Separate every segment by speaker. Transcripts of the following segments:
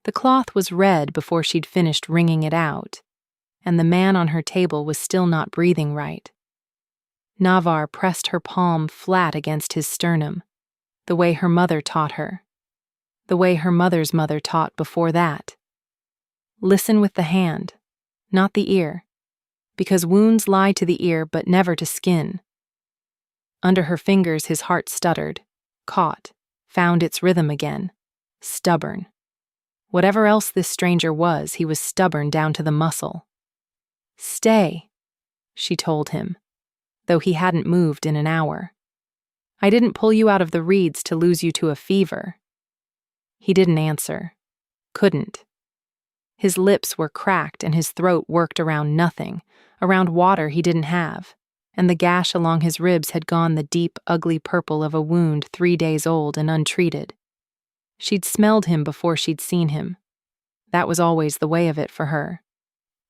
Speaker 1: The cloth was red before she'd finished wringing it out, and the man on her table was still not breathing right. Navar pressed her palm flat against his sternum, the way her mother taught her, the way her mother's mother taught before that. Listen with the hand, not the ear, because wounds lie to the ear but never to skin. Under her fingers his heart stuttered, caught, found its rhythm again, stubborn. Whatever else this stranger was, he was stubborn down to the muscle. "Stay," she told him, though he hadn't moved in an hour. "I didn't pull you out of the reeds to lose you to a fever." He didn't answer. Couldn't. His lips were cracked and his throat worked around nothing, around water he didn't have, and the gash along his ribs had gone the deep, ugly purple of a wound 3 days old and untreated. She'd smelled him before she'd seen him. That was always the way of it for her.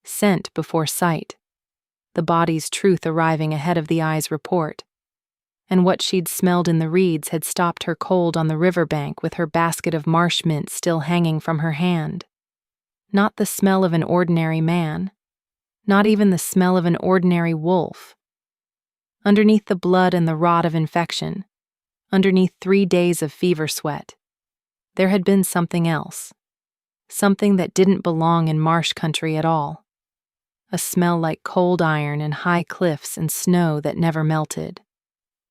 Speaker 1: Scent before sight. The body's truth arriving ahead of the eye's report. And what she'd smelled in the reeds had stopped her cold on the riverbank with her basket of marsh mint still hanging from her hand. Not the smell of an ordinary man. Not even the smell of an ordinary wolf. Underneath the blood and the rot of infection, underneath 3 days of fever sweat, there had been something else. Something that didn't belong in marsh country at all. A smell like cold iron and high cliffs and snow that never melted.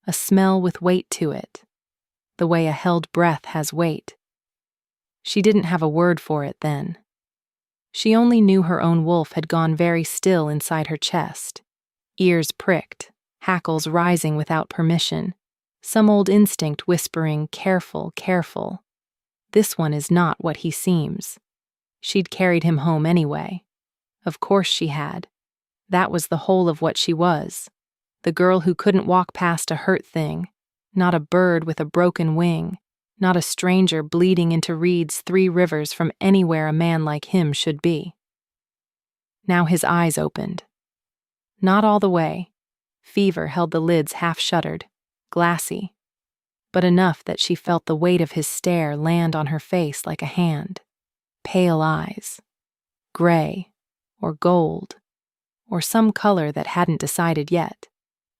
Speaker 1: A smell with weight to it, the way a held breath has weight. She didn't have a word for it then. She only knew her own wolf had gone very still inside her chest, ears pricked, hackles rising without permission, some old instinct whispering, "Careful, careful. This one is not what he seems." She'd carried him home anyway. Of course she had. That was the whole of what she was. The girl who couldn't walk past a hurt thing, not a bird with a broken wing, not a stranger bleeding into reeds 3 rivers from anywhere a man like him should be. Now his eyes opened. Not all the way. Fever held the lids half-shuttered, glassy, but enough that she felt the weight of his stare land on her face like a hand. Pale eyes. Gray, or gold, or some color that hadn't decided yet,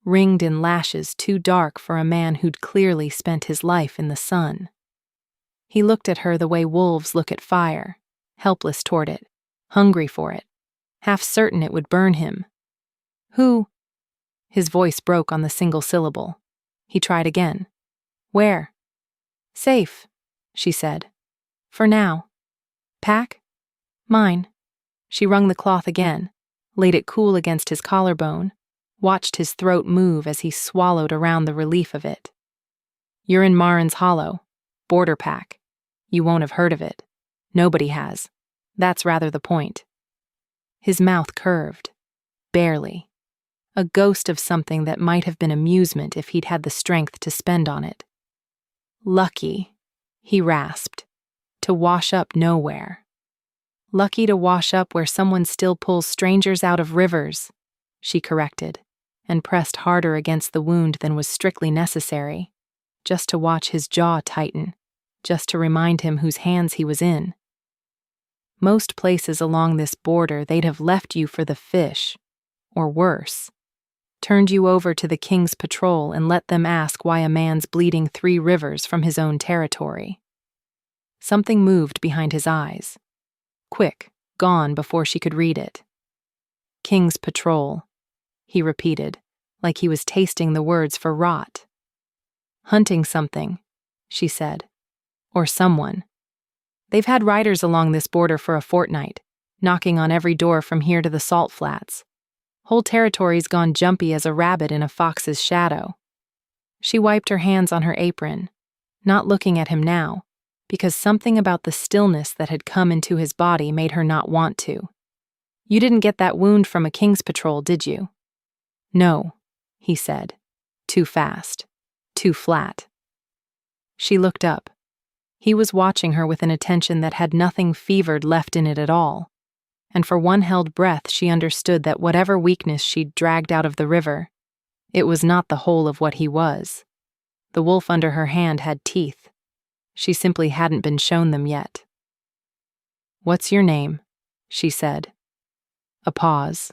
Speaker 1: ringed in lashes too dark for a man who'd clearly spent his life in the sun. He looked at her the way wolves look at fire, helpless toward it, hungry for it, half certain it would burn him. "Who?" His voice broke on the single syllable. He tried again. "Where?" "Safe," she said. "For now." "Pack?" "Mine." She wrung the cloth again, laid it cool against his collarbone, watched his throat move as he swallowed around the relief of it. "You're in Marin's Hollow. Border pack. You won't have heard of it. Nobody has. That's rather the point." His mouth curved. Barely. A ghost of something that might have been amusement if he'd had the strength to spend on it. "Lucky," he rasped, "to wash up nowhere." "Lucky to wash up where someone still pulls strangers out of rivers," she corrected, and pressed harder against the wound than was strictly necessary, just to watch his jaw tighten, just to remind him whose hands he was in. Most places along this border they'd have left you for the fish, or worse, turned you over to the King's patrol and let them ask why a man's bleeding 3 rivers from his own territory. Something moved behind his eyes. Quick, gone before she could read it. "King's patrol," he repeated, like he was tasting the words for rot. "Hunting something," she said. "Or someone. They've had riders along this border for a fortnight, knocking on every door from here to the salt flats. Whole territory's gone jumpy as a rabbit in a fox's shadow." She wiped her hands on her apron, not looking at him now, because something about the stillness that had come into his body made her not want to. "You didn't get that wound from a King's patrol, did you?" "No," he said. Too fast. Too flat. She looked up. He was watching her with an attention that had nothing fevered left in it at all, and for one held breath she understood that whatever weakness she'd dragged out of the river, it was not the whole of what he was. The wolf under her hand had teeth. She simply hadn't been shown them yet. "What's your name?" she said. A pause,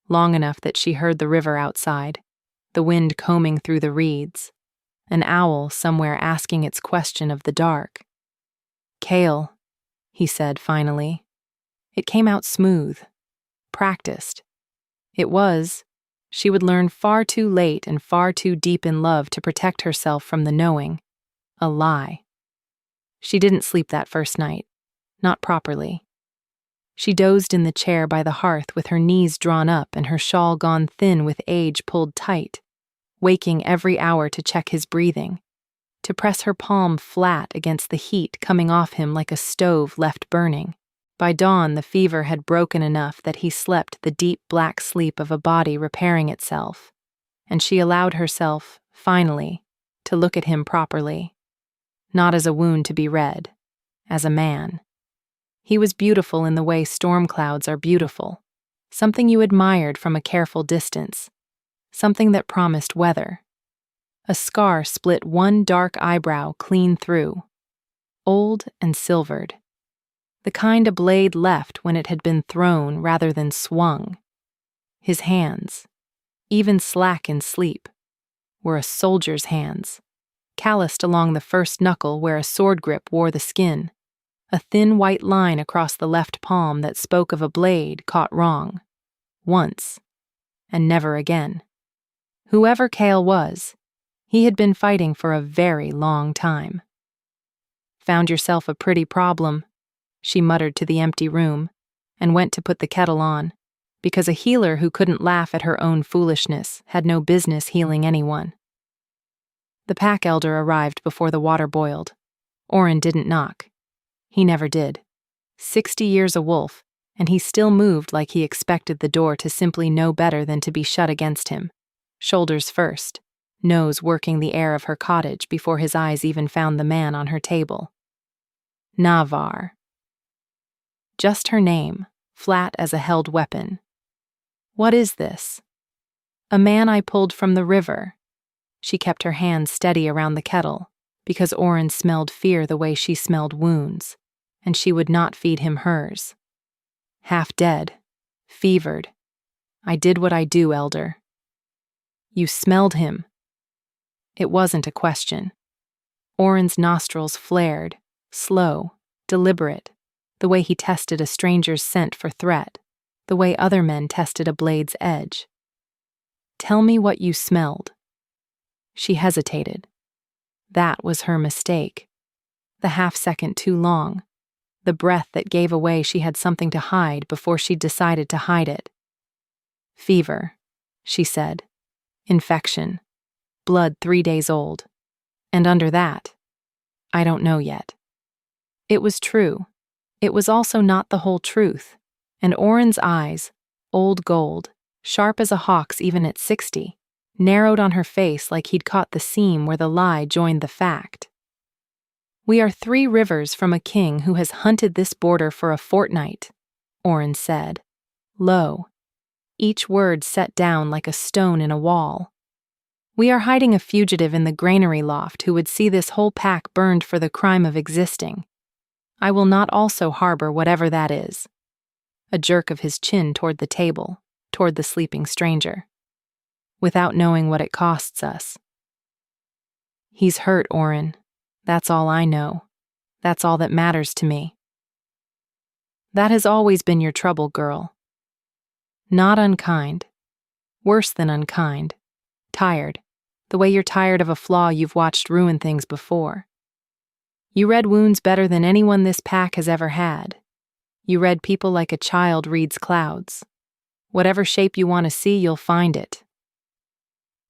Speaker 1: long enough that she heard the river outside, the wind combing through the reeds, an owl somewhere asking its question of the dark. "Kale," he said finally. It came out smooth, practiced. It was, she would learn far too late and far too deep in love to protect herself from the knowing, a lie. She didn't sleep that first night, not properly. She dozed in the chair by the hearth with her knees drawn up and her shawl gone thin with age pulled tight, waking every hour to check his breathing, to press her palm flat against the heat coming off him like a stove left burning. By dawn, the fever had broken enough that he slept the deep black sleep of a body repairing itself, and she allowed herself, finally, to look at him properly. Not as a wound to be read, as a man. He was beautiful in the way storm clouds are beautiful, something you admired from a careful distance, something that promised weather. A scar split one dark eyebrow clean through, old and silvered. The kind a blade left when it had been thrown rather than swung. His hands, even slack in sleep, were a soldier's hands, calloused along the first knuckle where a sword grip wore the skin, a thin white line across the left palm that spoke of a blade caught wrong, once, and never again. Whoever Kale was, he had been fighting for a very long time. "Found yourself a pretty problem," she muttered to the empty room, and went to put the kettle on, because a healer who couldn't laugh at her own foolishness had no business healing anyone. The pack elder arrived before the water boiled. Oren didn't knock. He never did. 60 years a wolf, and he still moved like he expected the door to simply know better than to be shut against him, shoulders first, nose working the air of her cottage before his eyes even found the man on her table. Navar. Just her name, flat as a held weapon. What is this? A man I pulled from the river. She kept her hands steady around the kettle, because Oren smelled fear the way she smelled wounds, and she would not feed him hers. Half dead, fevered. I did what I do, Elder. You smelled him. It wasn't a question. Oren's nostrils flared, slow, deliberate, the way he tested a stranger's scent for threat, the way other men tested a blade's edge. Tell me what you smelled. She hesitated. That was her mistake. The half-second too long. The breath that gave away she had something to hide before she decided to hide it. Fever, she said. Infection. Blood 3 days old. And under that, I don't know yet. It was true. It was also not the whole truth, and Oren's eyes, old gold, sharp as a hawk's even at 60, narrowed on her face like he'd caught the seam where the lie joined the fact. We are 3 rivers from a king who has hunted this border for a fortnight, Oren said, low, each word set down like a stone in a wall. We are hiding a fugitive in the granary loft who would see this whole pack burned for the crime of existing. I will not also harbor whatever that is. A jerk of his chin toward the table, toward the sleeping stranger. Without knowing what it costs us. He's hurt, Oren. That's all I know. That's all that matters to me. That has always been your trouble, girl. Not unkind. Worse than unkind. Tired. The way you're tired of a flaw you've watched ruin things before. You read wounds better than anyone this pack has ever had. You read people like a child reads clouds. Whatever shape you want to see, you'll find it.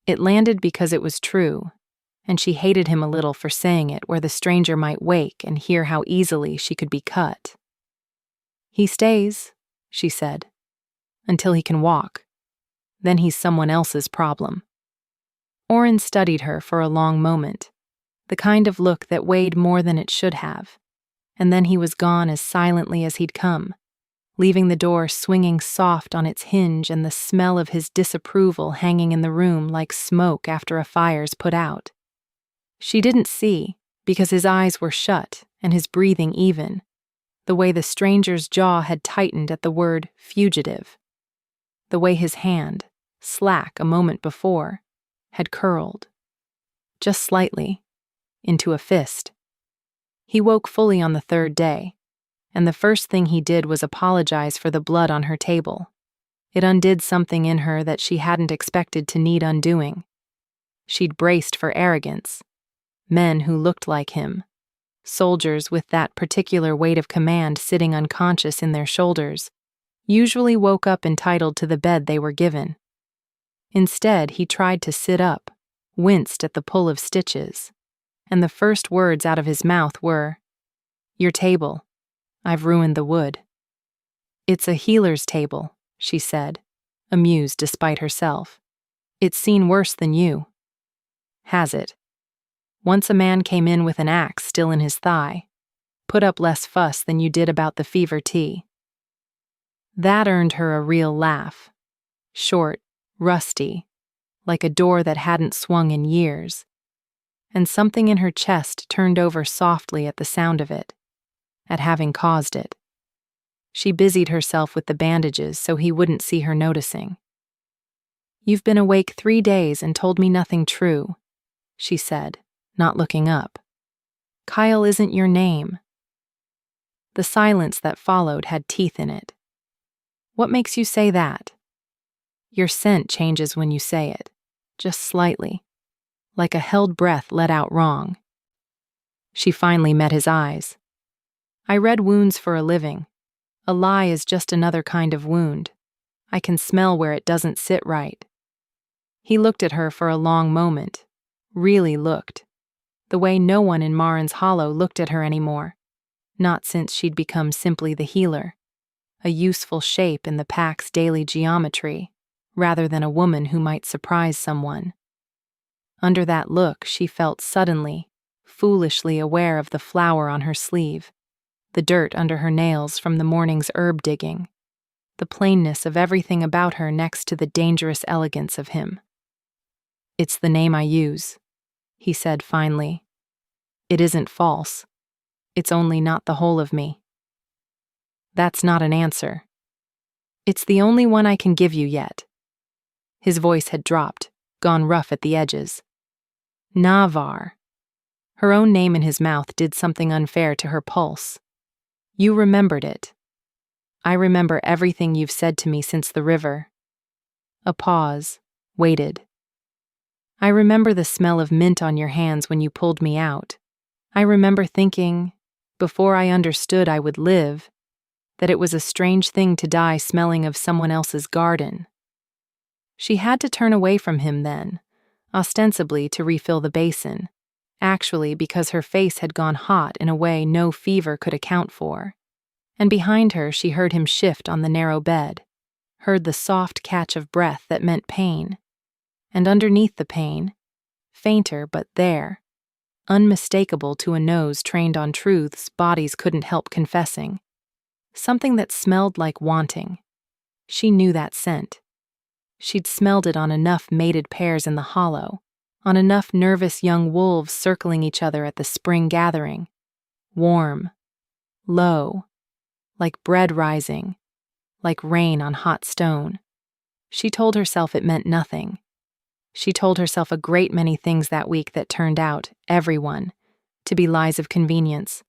Speaker 1: It landed because it was true, and she hated him a little for saying it where the stranger might wake and hear how easily she could be cut. He stays, she said, until he can walk. Then he's someone else's problem. Oren studied her for a long moment, the kind of look that weighed more than it should have, and then he was gone as silently as he'd come, leaving the door swinging soft on its hinge and the smell of his disapproval hanging in the room like smoke after a fire's put out. She didn't see, because his eyes were shut and his breathing even, The way the stranger's jaw had tightened at the word fugitive. The way his hand, slack a moment before, had curled, just slightly, into a fist. He woke fully on the third day, and the first thing he did was apologize for the blood on her table. It undid something in her that she hadn't expected to need undoing. She'd braced for arrogance. Men who looked like him, soldiers with that particular weight of command sitting unconscious in their shoulders, usually woke up entitled to the bed they were given. Instead, he tried to sit up, winced at the pull of stitches, and the first words out of his mouth were, "Your table. I've ruined the wood." "It's a healer's table," she said, amused despite herself. "It's seen worse than you." "Has it? Once a man came in with an axe still in his thigh. Put up less fuss than you did about the fever tea." That earned her a real laugh. Short, rusty, like a door that hadn't swung in years. And something in her chest turned over softly at the sound of it, at having caused it. She busied herself with the bandages so he wouldn't see her noticing. "You've been awake 3 days and told me nothing true," she said, not looking up. "Kyle isn't your name." The silence that followed had teeth in it. "What makes you say that?" "Your scent changes when you say it, just slightly, like a held breath let out wrong." She finally met his eyes. "I read wounds for a living. A lie is just another kind of wound. I can smell where it doesn't sit right." He looked at her for a long moment, really looked, the way no one in Marin's Hollow looked at her anymore, not since she'd become simply the healer, a useful shape in the pack's daily geometry, rather than a woman who might surprise someone. Under that look, she felt suddenly, foolishly aware of the flour on her sleeve, the dirt under her nails from the morning's herb digging, the plainness of everything about her next to the dangerous elegance of him. "It's the name I use," he said finally. "It isn't false. It's only not the whole of me." "That's not an answer." "It's the only one I can give you yet." His voice had dropped, gone rough at the edges. Navar. Her own name in his mouth did something unfair to her pulse. "You remembered it." "I remember everything you've said to me since the river." A pause, waited. "I remember the smell of mint on your hands when you pulled me out. I remember thinking, before I understood I would live, that it was a strange thing to die smelling of someone else's garden." She had to turn away from him then, ostensibly to refill the basin, actually because her face had gone hot in a way no fever could account for. And behind her she heard him shift on the narrow bed, heard the soft catch of breath that meant pain. And underneath the pain, fainter but there, unmistakable to a nose trained on truths bodies couldn't help confessing, something that smelled like wanting. She knew that scent. She'd smelled it on enough mated pairs in the hollow, on enough nervous young wolves circling each other at the spring gathering. Warm, low, like bread rising, like rain on hot stone. She told herself it meant nothing. She told herself a great many things that week that turned out, everyone, to be lies of convenience,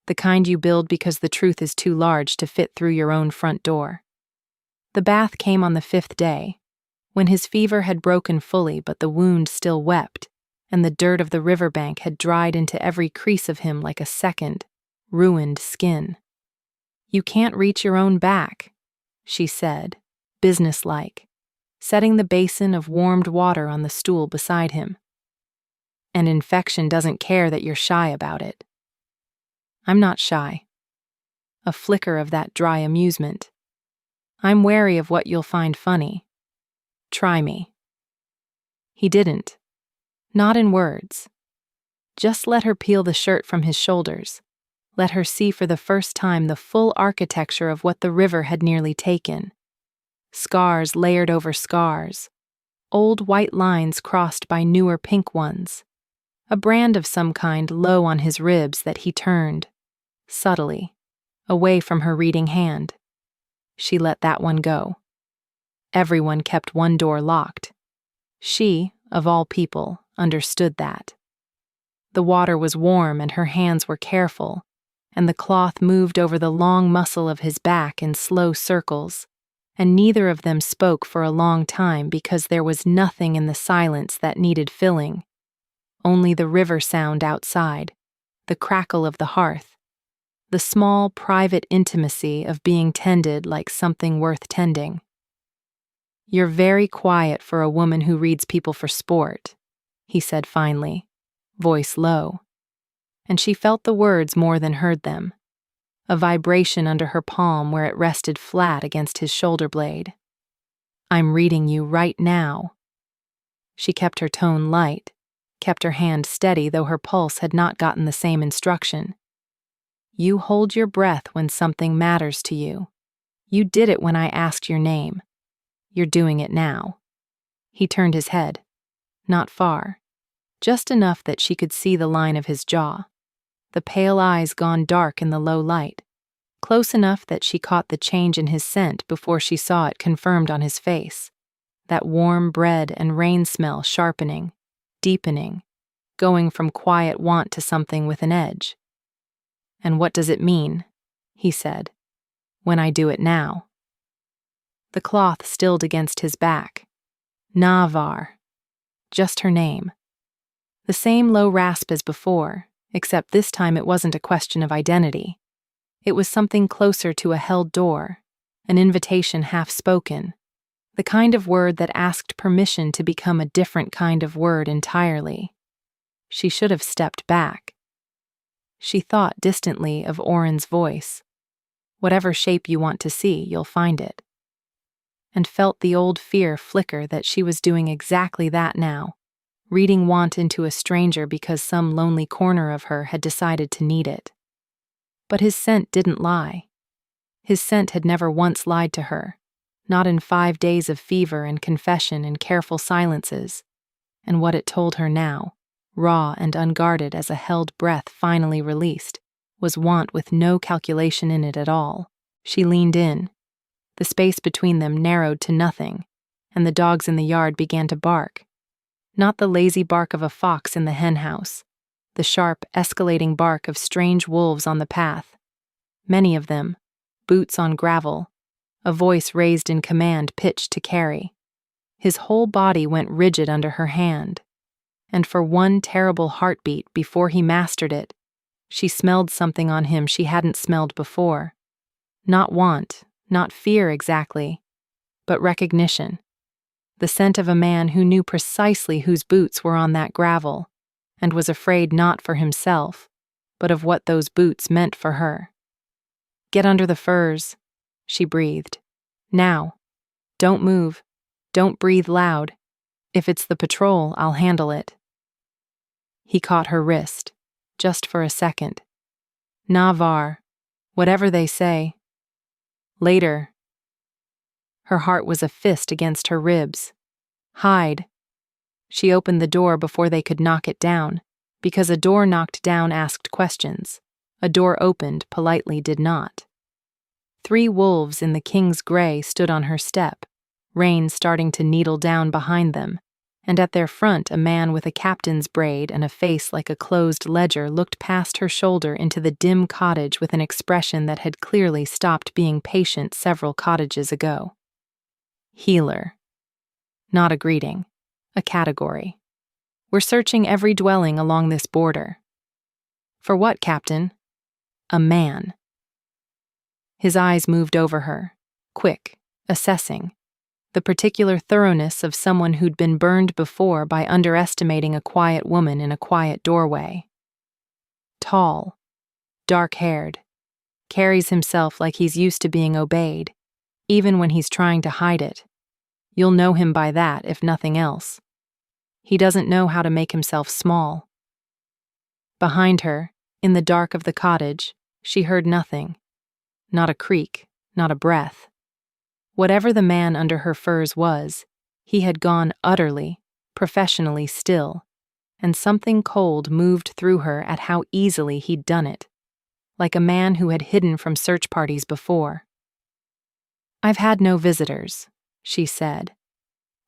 Speaker 1: the kind you build because the truth is too large to fit through your own front door. The bath came on the 5th day, when his fever had broken fully but the wound still wept, and the dirt of the riverbank had dried into every crease of him like a second, ruined skin. "You can't reach your own back," she said, businesslike, setting the basin of warmed water on the stool beside him. "And infection doesn't care that you're shy about it." "I'm not shy." A flicker of that dry amusement. "I'm wary of what you'll find funny. Try me." He didn't. Not in words. Just let her peel the shirt from his shoulders. Let her see for the first time the full architecture of what the river had nearly taken. Scars layered over scars. Old white lines crossed by newer pink ones. A brand of some kind low on his ribs that he turned, subtly, away from her reading hand. She let that one go. Everyone kept one door locked. She, of all people, understood that. The water was warm and her hands were careful, and the cloth moved over the long muscle of his back in slow circles, and neither of them spoke for a long time because there was nothing in the silence that needed filling. Only the river sound outside, the crackle of the hearth, the small private intimacy of being tended like something worth tending. "You're very quiet for a woman who reads people for sport," he said finally, voice low. And she felt the words more than heard them, a vibration under her palm where it rested flat against his shoulder blade. "I'm reading you right now." She kept her tone light, kept her hand steady though her pulse had not gotten the same instruction. "You hold your breath when something matters to you. You did it when I asked your name. You're doing it now." He turned his head. Not far. Just enough that she could see the line of his jaw, the pale eyes gone dark in the low light, close enough that she caught the change in his scent before she saw it confirmed on his face, that warm bread and rain smell sharpening, deepening, going from quiet want to something with an edge. "And what does it mean," he said, "when I do it now?" The cloth stilled against his back. Navar. Just her name. The same low rasp as before, except this time it wasn't a question of identity. It was something closer to a held door, an invitation half-spoken, the kind of word that asked permission to become a different kind of word entirely. She should have stepped back. She thought distantly of Oren's voice. "Whatever shape you want to see, you'll find it." And felt the old fear flicker that she was doing exactly that now, reading want into a stranger because some lonely corner of her had decided to need it. But his scent didn't lie. His scent had never once lied to her, not in 5 days of fever and confession and careful silences. And what it told her now, raw and unguarded as a held breath finally released, was want with no calculation in it at all. She leaned in. The space between them narrowed to nothing, and the dogs in the yard began to bark. Not the lazy bark of a fox in the henhouse, the sharp, escalating bark of strange wolves on the path. Many of them, boots on gravel, a voice raised in command pitched to carry. His whole body went rigid under her hand, and for one terrible heartbeat before he mastered it, she smelled something on him she hadn't smelled before. Not want, not fear exactly, but recognition. The scent of a man who knew precisely whose boots were on that gravel, and was afraid not for himself, but of what those boots meant for her. "Get under the furs," she breathed. "Now. Don't move. Don't breathe loud. If it's the patrol, I'll handle it." He caught her wrist, just for a second. "Navar. Whatever they say. Later." Her heart was a fist against her ribs. "Hide." She opened the door before they could knock it down, because a door knocked down asked questions. A door opened politely did not. 3 wolves in the king's gray stood on her step, rain starting to needle down behind them, and at their front a man with a captain's braid and a face like a closed ledger looked past her shoulder into the dim cottage with an expression that had clearly stopped being patient several cottages ago. Healer. Not a greeting, a category. "We're searching every dwelling along this border." "For what, Captain?" "A man." His eyes moved over her, quick, assessing, the particular thoroughness of someone who'd been burned before by underestimating a quiet woman in a quiet doorway. Tall, dark-haired, carries himself like he's used to being obeyed, even when he's trying to hide it. You'll know him by that, if nothing else. He doesn't know how to make himself small. Behind her, in the dark of the cottage, she heard nothing. Not a creak, not a breath. Whatever the man under her furs was, he had gone utterly, professionally still, and something cold moved through her at how easily he'd done it, like a man who had hidden from search parties before. "I've had no visitors," she said,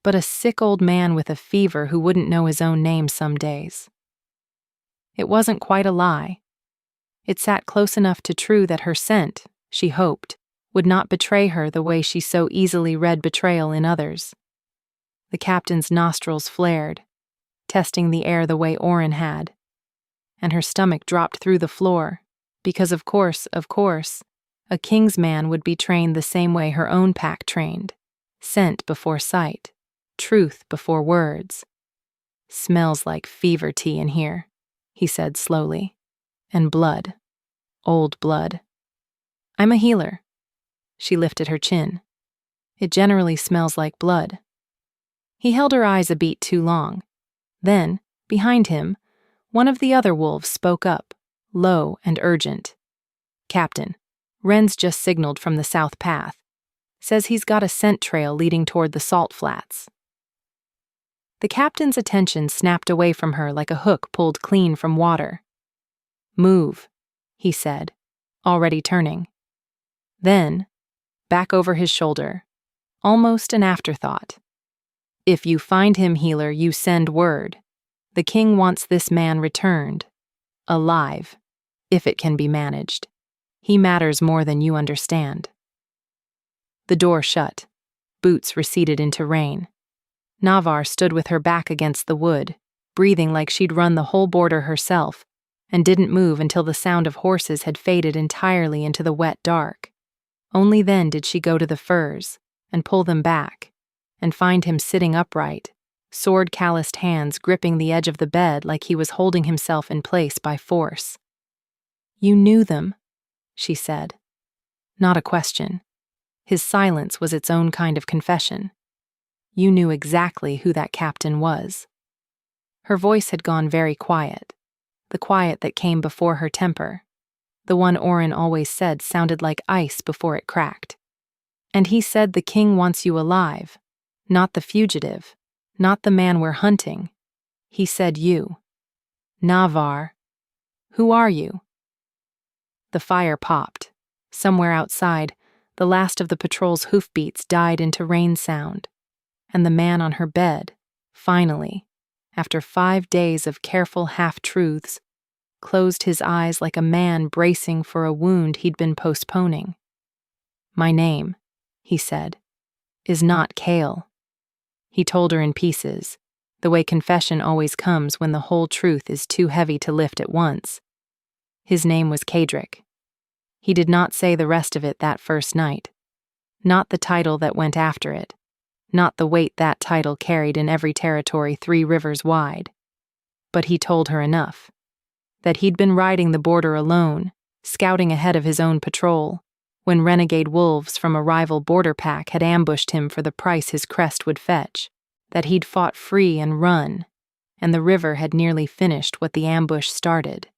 Speaker 1: "but a sick old man with a fever who wouldn't know his own name some days." It wasn't quite a lie. It sat close enough to true that her scent, she hoped, would not betray her the way she so easily read betrayal in others. The captain's nostrils flared, testing the air the way Orin had, and her stomach dropped through the floor, because of course, a king's man would be trained the same way her own pack trained, scent before sight, truth before words. "Smells like fever tea in here," he said slowly, "and blood, old blood. I'm a healer." She lifted her chin. "It generally smells like blood." He held her eyes a beat too long. Then, behind him, one of the other wolves spoke up, low and urgent. "Captain, Wren's just signaled from the south path. Says he's got a scent trail leading toward the salt flats." The captain's attention snapped away from her like a hook pulled clean from water. "Move," he said, already turning. Then, back over his shoulder, almost an afterthought. "If you find him, healer, you send word. The king wants this man returned. Alive, if it can be managed. He matters more than you understand." The door shut. Boots receded into rain. Navar stood with her back against the wood, breathing like she'd run the whole border herself, and didn't move until the sound of horses had faded entirely into the wet dark. Only then did she go to the furs, and pull them back, and find him sitting upright, sword-calloused hands gripping the edge of the bed like he was holding himself in place by force. "You knew them," she said. Not a question. His silence was its own kind of confession. "You knew exactly who that captain was." Her voice had gone very quiet, the quiet that came before her temper. The one Orin always said sounded like ice before it cracked. "And he said the king wants you alive, not the fugitive, not the man we're hunting. He said you. Navar. Who are you?" The fire popped. Somewhere outside, the last of the patrol's hoofbeats died into rain sound, and the man on her bed, finally, after 5 days of careful half-truths, closed his eyes like a man bracing for a wound he'd been postponing. "My name," he said, "is not Kale." He told her in pieces, the way confession always comes when the whole truth is too heavy to lift at once. His name was Kadric. He did not say the rest of it that first night. Not the title that went after it. Not the weight that title carried in every territory 3 rivers wide. But he told her enough. That he'd been riding the border alone, scouting ahead of his own patrol, when renegade wolves from a rival border pack had ambushed him for the price his crest would fetch. That he'd fought free and run, and the river had nearly finished what the ambush started.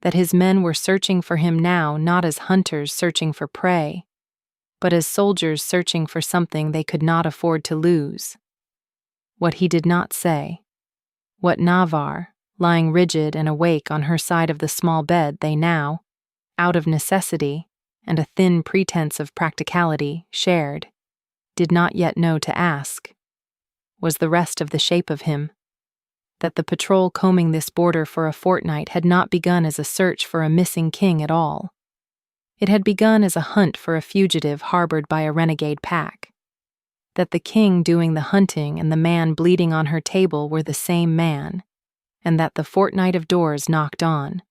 Speaker 1: That his men were searching for him now not as hunters searching for prey, but as soldiers searching for something they could not afford to lose. What he did not say, what Navar, lying rigid and awake on her side of the small bed they now, out of necessity and a thin pretense of practicality, shared, did not yet know to ask, was the rest of the shape of him. That the patrol combing this border for a fortnight had not begun as a search for a missing king at all. It had begun as a hunt for a fugitive harbored by a renegade pack. That the king doing the hunting and the man bleeding on her table were the same man, and that the fortnight of doors knocked on,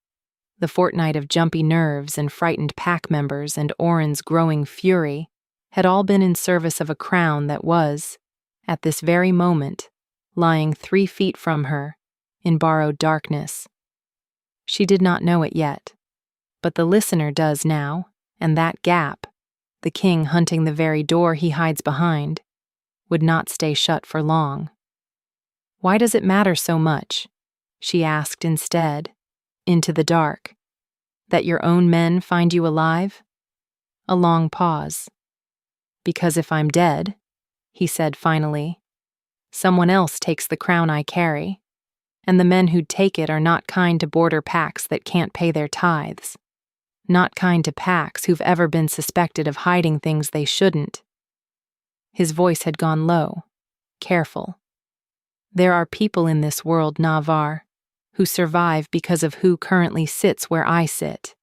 Speaker 1: the fortnight of jumpy nerves and frightened pack members and Orin's growing fury, had all been in service of a crown that was, at this very moment, lying 3 feet from her, in borrowed darkness. She did not know it yet, but the listener does now, and that gap, the king hunting the very door he hides behind, would not stay shut for long. "Why does it matter so much?" she asked instead, into the dark. "That your own men find you alive?" A long pause. "Because if I'm dead," he said finally, "someone else takes the crown I carry, and the men who'd take it are not kind to border packs that can't pay their tithes. Not kind to Pax who've ever been suspected of hiding things they shouldn't. His voice had gone low, careful. There are people in this world, Navar, who survive because of who currently sits where I sit.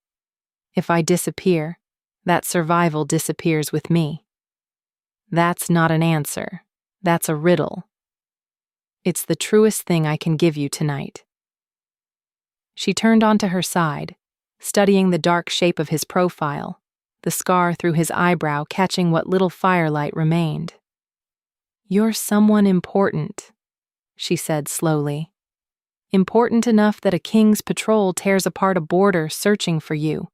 Speaker 1: If I disappear, that survival disappears with me. That's not an answer. That's a riddle. It's the truest thing I can give you tonight. She turned onto her side, studying the dark shape of his profile, the scar through his eyebrow catching what little firelight remained. You're someone important, she said slowly. Important enough that a king's patrol tears apart a border searching for you,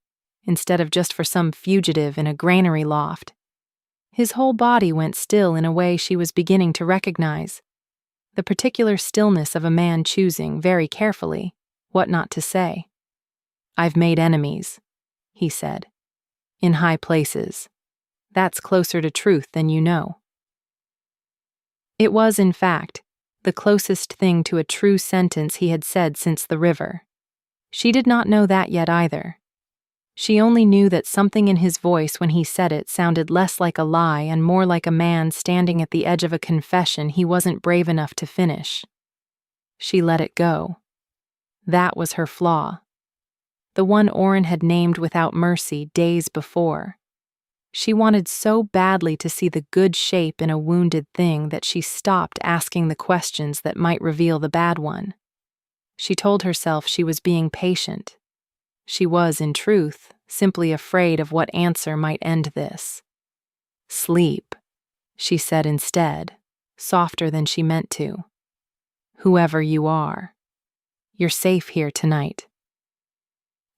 Speaker 1: instead of just for some fugitive in a granary loft. His whole body went still in a way she was beginning to recognize. The particular stillness of a man choosing, very carefully, what not to say. I've made enemies, he said. In high places. That's closer to truth than you know. It was, in fact, the closest thing to a true sentence he had said since the river. She did not know that yet either. She only knew that something in his voice when he said it sounded less like a lie and more like a man standing at the edge of a confession he wasn't brave enough to finish. She let it go. That was her flaw. The one Oren had named without mercy days before. She wanted so badly to see the good shape in a wounded thing that she stopped asking the questions that might reveal the bad one. She told herself she was being patient. She was, in truth, simply afraid of what answer might end this. Sleep, she said instead, softer than she meant to. Whoever you are, you're safe here tonight.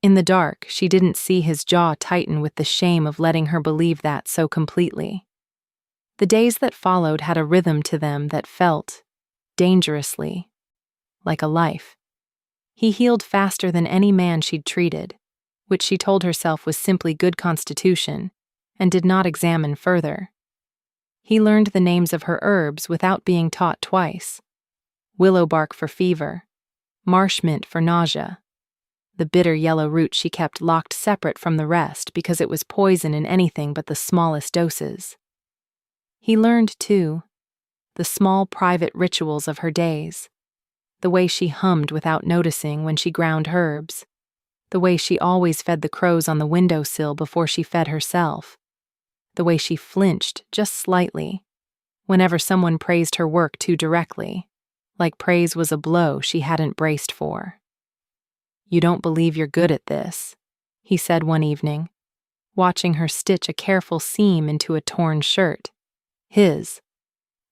Speaker 1: In the dark, she didn't see his jaw tighten with the shame of letting her believe that so completely. The days that followed had a rhythm to them that felt, dangerously, like a life. He healed faster than any man she'd treated, which she told herself was simply good constitution, and did not examine further. He learned the names of her herbs without being taught twice. Willow bark for fever, marsh mint for nausea. The bitter yellow root she kept locked separate from the rest because it was poison in anything but the smallest doses. He learned, too, the small private rituals of her days, the way she hummed without noticing when she ground herbs, the way she always fed the crows on the windowsill before she fed herself, the way she flinched just slightly whenever someone praised her work too directly, like praise was a blow she hadn't braced for. You don't believe you're good at this, he said one evening, watching her stitch a careful seam into a torn shirt. His,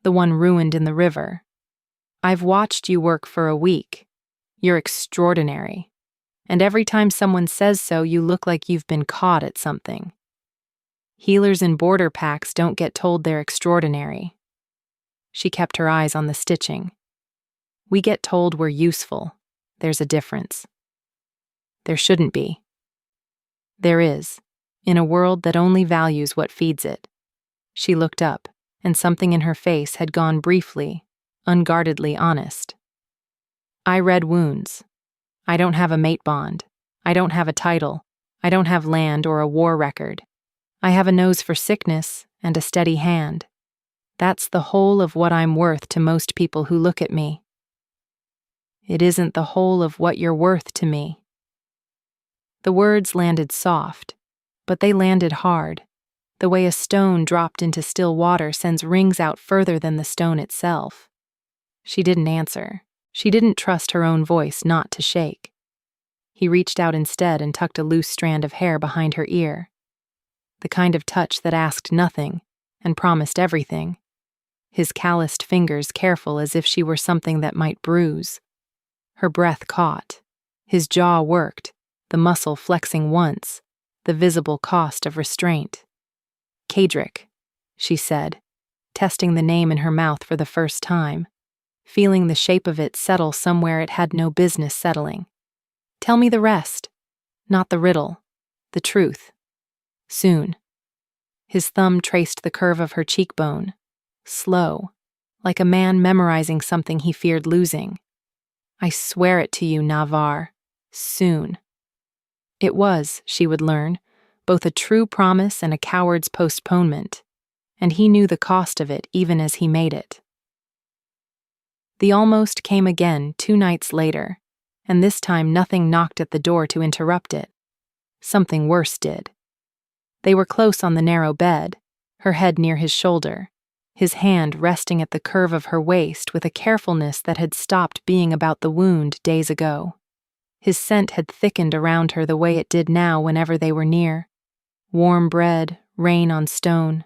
Speaker 1: the one ruined in the river. I've watched you work for a week. You're extraordinary. And every time someone says so, you look like you've been caught at something. Healers in border packs don't get told they're extraordinary. She kept her eyes on the stitching. We get told we're useful. There's a difference. There shouldn't be. There is, in a world that only values what feeds it. She looked up, and something in her face had gone briefly, unguardedly honest. I read wounds. I don't have a mate bond. I don't have a title. I don't have land or a war record. I have a nose for sickness and a steady hand. That's the whole of what I'm worth to most people who look at me. It isn't the whole of what you're worth to me. The words landed soft, but they landed hard, the way a stone dropped into still water sends rings out further than the stone itself. She didn't answer. She didn't trust her own voice not to shake. He reached out instead and tucked a loose strand of hair behind her ear. The kind of touch that asked nothing and promised everything. His calloused fingers careful as if she were something that might bruise. Her breath caught. His jaw worked, the muscle flexing once, the visible cost of restraint. Kadric, she said, testing the name in her mouth for the first time, feeling the shape of it settle somewhere it had no business settling. Tell me the rest. Not the riddle, the truth. Soon. His thumb traced the curve of her cheekbone, slow, like a man memorizing something he feared losing. I swear it to you, Navar. Soon. It was, she would learn, both a true promise and a coward's postponement, and he knew the cost of it even as he made it. The almost came again 2 nights later, and this time nothing knocked at the door to interrupt it. Something worse did. They were close on the narrow bed, her head near his shoulder, his hand resting at the curve of her waist with a carefulness that had stopped being about the wound days ago. His scent had thickened around her the way it did now whenever they were near. Warm bread, rain on stone,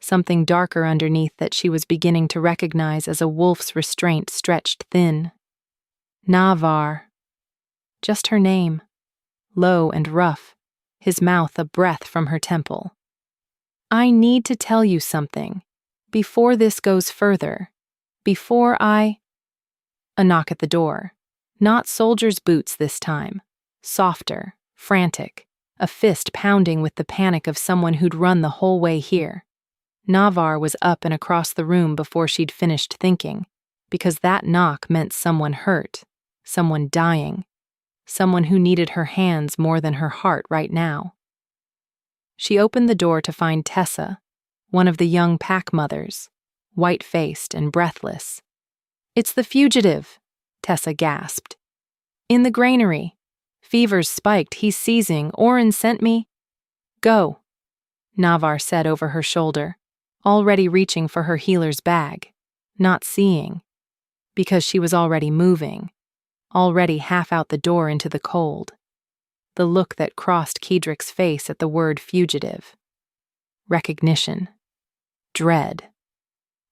Speaker 1: something darker underneath that she was beginning to recognize as a wolf's restraint stretched thin. Navar. Just her name, low and rough, his mouth a breath from her temple. I need to tell you something, before this goes further, before I... A knock at the door. Not soldier's boots this time. Softer, frantic, a fist pounding with the panic of someone who'd run the whole way here. Navar was up and across the room before she'd finished thinking, because that knock meant someone hurt, someone dying, someone who needed her hands more than her heart right now. She opened the door to find Tessa, one of the young pack mothers, white-faced and breathless. It's the fugitive, Tessa gasped. In the granary. Fever's spiked, he's seizing. Oren sent me. Go, Navar said over her shoulder, already reaching for her healer's bag, not seeing, because she was already moving, already half out the door into the cold. The look that crossed Kedrick's face at the word fugitive. Recognition. Dread.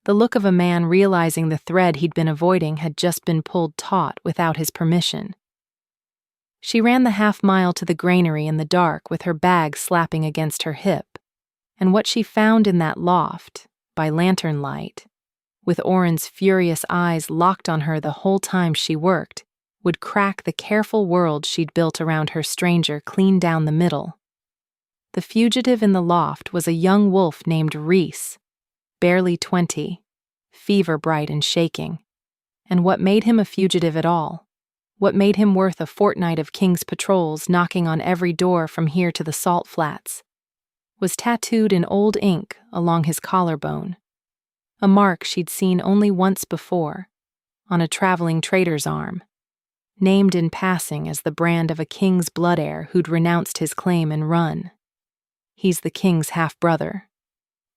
Speaker 1: The look of a man realizing the thread he'd been avoiding had just been pulled taut without his permission. She ran the half-mile to the granary in the dark with her bag slapping against her hip, and what she found in that loft, by lantern light, with Oren's furious eyes locked on her the whole time she worked, would crack the careful world she'd built around her stranger clean down the middle. The fugitive in the loft was a young wolf named Reese, barely 20, fever-bright and shaking. And what made him a fugitive at all? What made him worth a fortnight of King's patrols knocking on every door from here to the salt flats? Was tattooed in old ink along his collarbone, a mark she'd seen only once before, on a traveling trader's arm, named in passing as the brand of a king's blood heir who'd renounced his claim and run. He's the king's half-brother,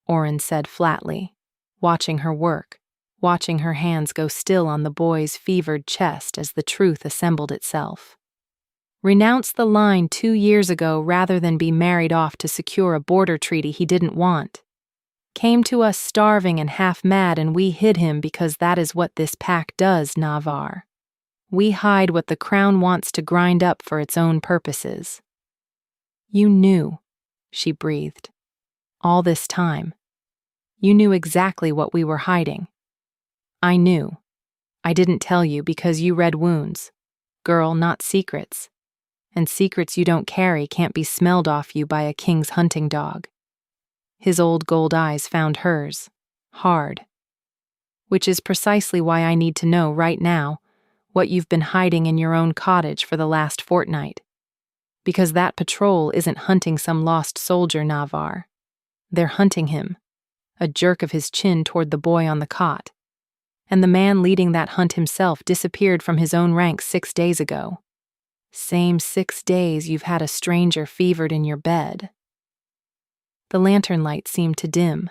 Speaker 1: Oren said flatly, watching her work, watching her hands go still on the boy's fevered chest as the truth assembled itself. Renounced the line 2 years ago rather than be married off to secure a border treaty he didn't want. Came to us starving and half-mad, and we hid him because that is what this pack does, Navar. We hide what the crown wants to grind up for its own purposes. You knew, she breathed. All this time. You knew exactly what we were hiding. I knew. I didn't tell you because you read wounds. Girl, not secrets. And secrets you don't carry can't be smelled off you by a king's hunting dog. His old gold eyes found hers, hard. Which is precisely why I need to know right now what you've been hiding in your own cottage for the last fortnight. Because that patrol isn't hunting some lost soldier, Navar. They're hunting him, a jerk of his chin toward the boy on the cot. And the man leading that hunt himself disappeared from his own ranks 6 days ago. Same 6 days you've had a stranger fevered in your bed. The lantern light seemed to dim.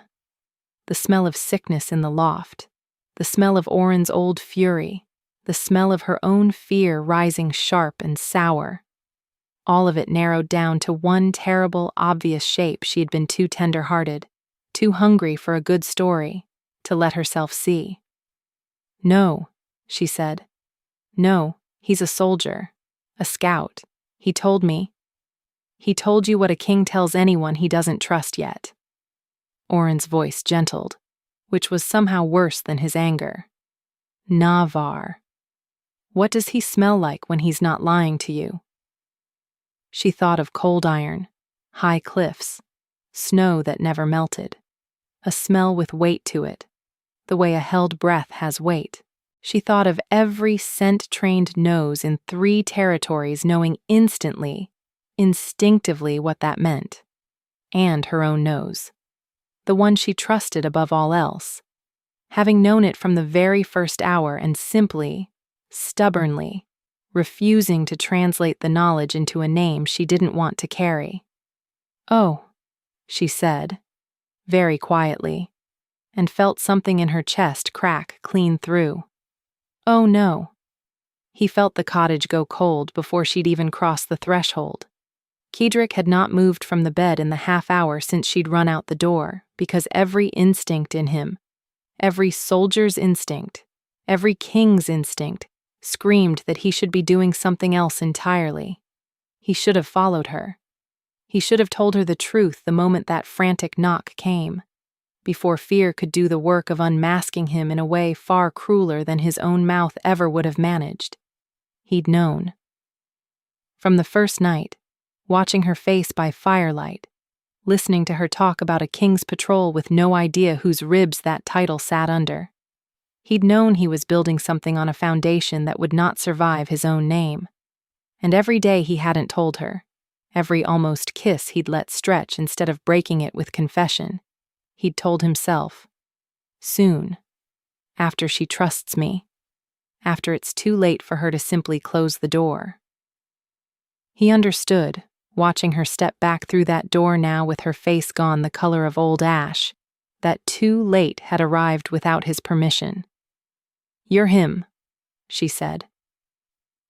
Speaker 1: The smell of sickness in the loft, the smell of Oren's old fury, the smell of her own fear rising sharp and sour. All of it narrowed down to one terrible, obvious shape she had been too tender-hearted, too hungry for a good story, to let herself see. No, she said. No, he's a soldier, a scout. He told me. He told you what a king tells anyone he doesn't trust yet. Oren's voice gentled, which was somehow worse than his anger. Navar. What does he smell like when he's not lying to you? She thought of cold iron, high cliffs, snow that never melted, a smell with weight to it, the way a held breath has weight. She thought of every scent-trained nose in 3 territories knowing instantly instinctively what that meant. And her own nose. The one she trusted above all else. Having known it from the very first hour and simply, stubbornly, refusing to translate the knowledge into a name she didn't want to carry. "Oh," she said, very quietly, and felt something in her chest crack clean through. "Oh no." He felt the cottage go cold before she'd even crossed the threshold. Kedrick had not moved from the bed in the half-hour since she'd run out the door, because every instinct in him, every soldier's instinct, every king's instinct, screamed that he should be doing something else entirely. He should have followed her. He should have told her the truth the moment that frantic knock came, before fear could do the work of unmasking him in a way far crueler than his own mouth ever would have managed. He'd known. From the first night, watching her face by firelight, listening to her talk about a king's patrol with no idea whose ribs that title sat under. He'd known he was building something on a foundation that would not survive his own name. And every day he hadn't told her, every almost kiss he'd let stretch instead of breaking it with confession, he'd told himself, soon, after she trusts me, after it's too late for her to simply close the door. He understood, watching her step back through that door now with her face gone the color of old ash, that too late had arrived without his permission. "You're him," she said.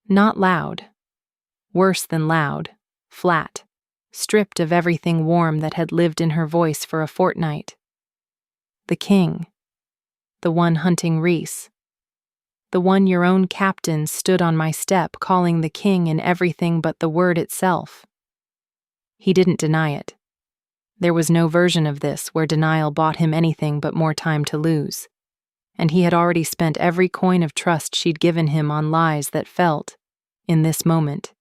Speaker 1: Not loud. Worse than loud, flat, stripped of everything warm that had lived in her voice for a fortnight. The king. The one hunting Reese. The one your own captain stood on my step calling the king in everything but the word itself. He didn't deny it. There was no version of this where denial bought him anything but more time to lose. And he had already spent every coin of trust she'd given him on lies that felt, in this moment,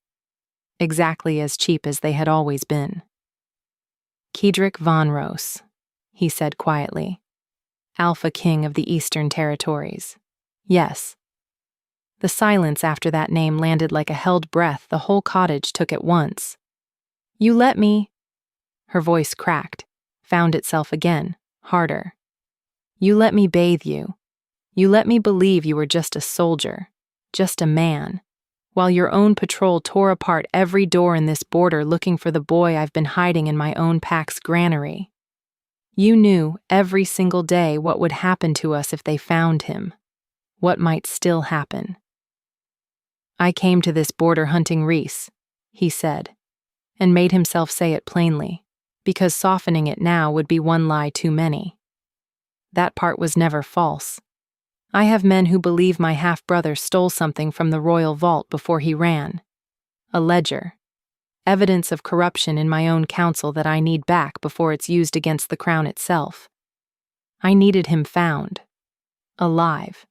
Speaker 1: exactly as cheap as they had always been. "Kedrick von Roos," he said quietly. "Alpha King of the Eastern Territories. Yes." The silence after that name landed like a held breath the whole cottage took at once. "You let me..." Her voice cracked, found itself again, harder. "You let me bathe you. You let me believe you were just a soldier, just a man, while your own patrol tore apart every door in this border looking for the boy I've been hiding in my own pack's granary. You knew every single day what would happen to us if they found him, what might still happen." "I came to this border hunting Reese," he said, and made himself say it plainly, because softening it now would be one lie too many. That part was never false. I have men who believe my half-brother stole something from the royal vault before he ran. A ledger. Evidence of corruption in my own council that I need back before it's used against the crown itself. I needed him found. Alive.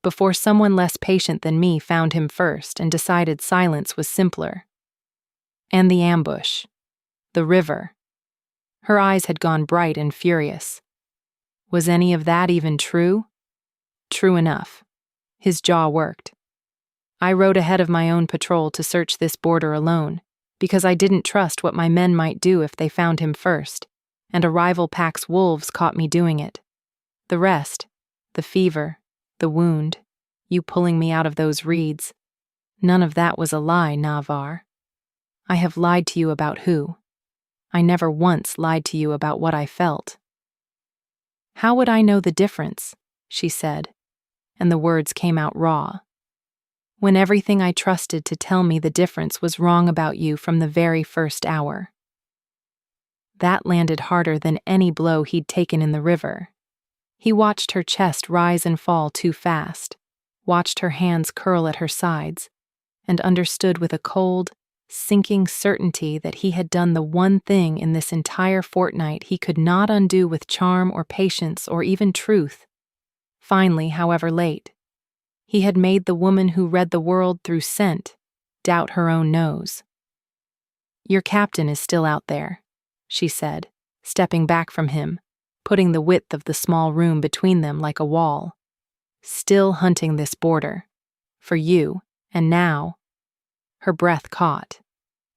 Speaker 1: Before someone less patient than me found him first and decided silence was simpler. And the ambush. The river. Her eyes had gone bright and furious. Was any of that even true? True enough. His jaw worked. I rode ahead of my own patrol to search this border alone, because I didn't trust what my men might do if they found him first, and a rival pack's wolves caught me doing it. The rest, the fever, the wound, you pulling me out of those reeds, none of that was a lie, Navar. I have lied to you about who. I never once lied to you about what I felt. How would I know the difference? She said, and the words came out raw. When everything I trusted to tell me the difference was wrong about you from the very first hour. That landed harder than any blow he'd taken in the river. He watched her chest rise and fall too fast, watched her hands curl at her sides, and understood with a cold, sinking certainty that he had done the one thing in this entire fortnight he could not undo with charm or patience or even truth. Finally, however late, he had made the woman who read the world through scent doubt her own nose. Your captain is still out there, she said, stepping back from him, putting the width of the small room between them like a wall. Still hunting this border. For you, and now. Her breath caught.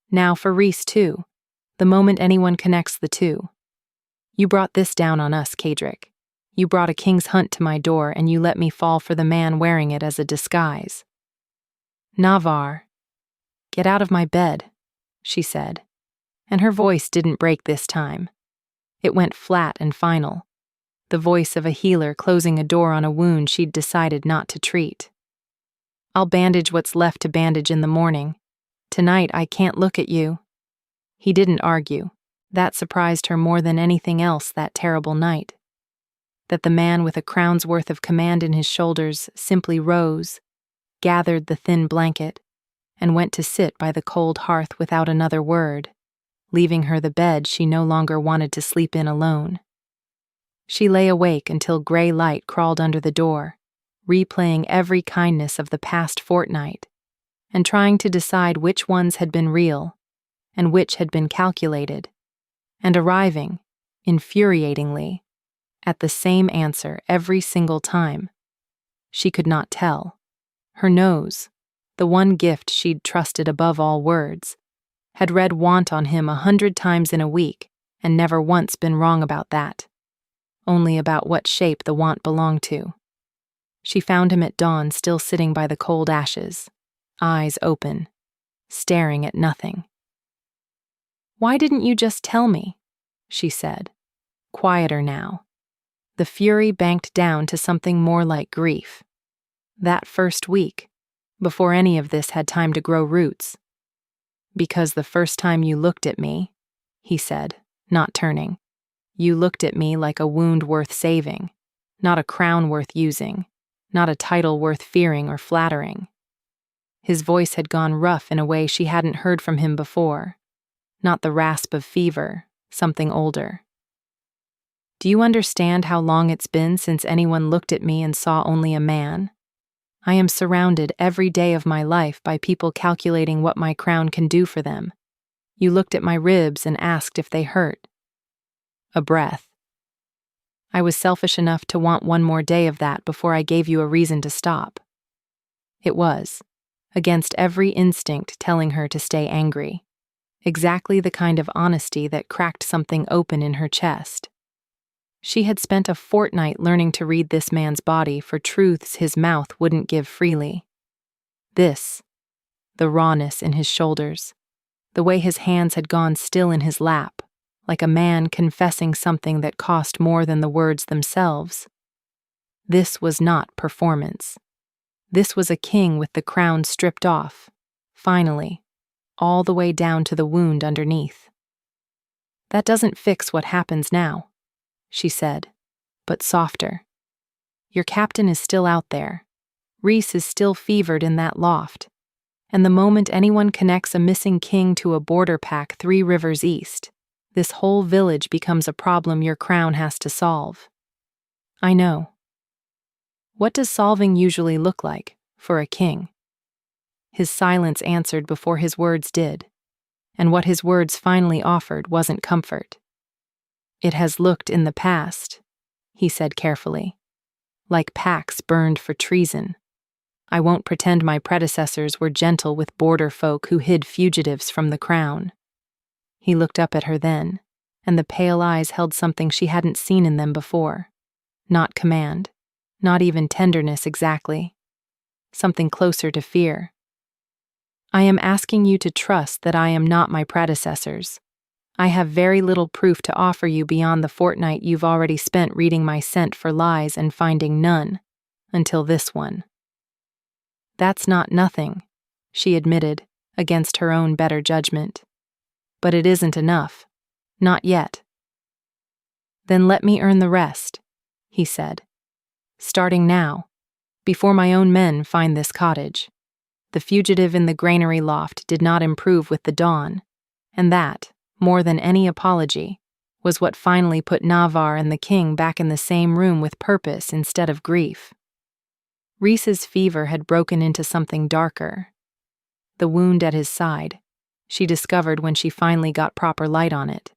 Speaker 1: Now for Reese, too, the moment anyone connects the two. You brought this down on us, Kadrick. You brought a king's hunt to my door, and you let me fall for the man wearing it as a disguise. Navar, get out of my bed, she said, and her voice didn't break this time. It went flat and final, the voice of a healer closing a door on a wound she'd decided not to treat. I'll bandage what's left to bandage in the morning. Tonight I can't look at you. He didn't argue. That surprised her more than anything else that terrible night. That the man with a crown's worth of command in his shoulders simply rose, gathered the thin blanket, and went to sit by the cold hearth without another word, leaving her the bed she no longer wanted to sleep in alone. She lay awake until gray light crawled under the door, replaying every kindness of the past fortnight, and trying to decide which ones had been real and which had been calculated, and arriving, infuriatingly, at the same answer every single time. She could not tell. Her nose, the one gift she'd trusted above all words, had read want on him 100 times in a week and never once been wrong about that. Only about what shape the want belonged to. She found him at dawn still sitting by the cold ashes, eyes open, staring at nothing. "Why didn't you just tell me?" she said, quieter now. The fury banked down to something more like grief. That first week, before any of this had time to grow roots. "Because the first time you looked at me," he said, not turning, "you looked at me like a wound worth saving, not a crown worth using, not a title worth fearing or flattering." His voice had gone rough in a way she hadn't heard from him before, not the rasp of fever, something older. "Do you understand how long it's been since anyone looked at me and saw only a man? I am surrounded every day of my life by people calculating what my crown can do for them. You looked at my ribs and asked if they hurt." A breath. "I was selfish enough to want one more day of that before I gave you a reason to stop." It was, against every instinct telling her to stay angry. Exactly the kind of honesty that cracked something open in her chest. She had spent a fortnight learning to read this man's body for truths his mouth wouldn't give freely. This, the rawness in his shoulders, the way his hands had gone still in his lap, like a man confessing something that cost more than the words themselves. This was not performance. This was a king with the crown stripped off, finally, all the way down to the wound underneath. "That doesn't fix what happens now," she said, but softer. "Your captain is still out there. Reese is still fevered in that loft. And the moment anyone connects a missing king to a border pack 3 rivers east, this whole village becomes a problem your crown has to solve. I know. What does solving usually look like for a king?" His silence answered before his words did, and what his words finally offered wasn't comfort. "It has looked in the past," he said carefully, "like packs burned for treason. I won't pretend my predecessors were gentle with border folk who hid fugitives from the crown." He looked up at her then, and the pale eyes held something she hadn't seen in them before. Not command, not even tenderness exactly. Something closer to fear. "I am asking you to trust that I am not my predecessors. I have very little proof to offer you beyond the fortnight you've already spent reading my scent for lies and finding none, until this one." "That's not nothing," she admitted, against her own better judgment. "But it isn't enough. Not yet." "Then let me earn the rest," he said. "Starting now, before my own men find this cottage." The fugitive in the granary loft did not improve with the dawn, and that, more than any apology, was what finally put Navar and the king back in the same room with purpose instead of grief. Reese's fever had broken into something darker. The wound at his side, she discovered when she finally got proper light on it,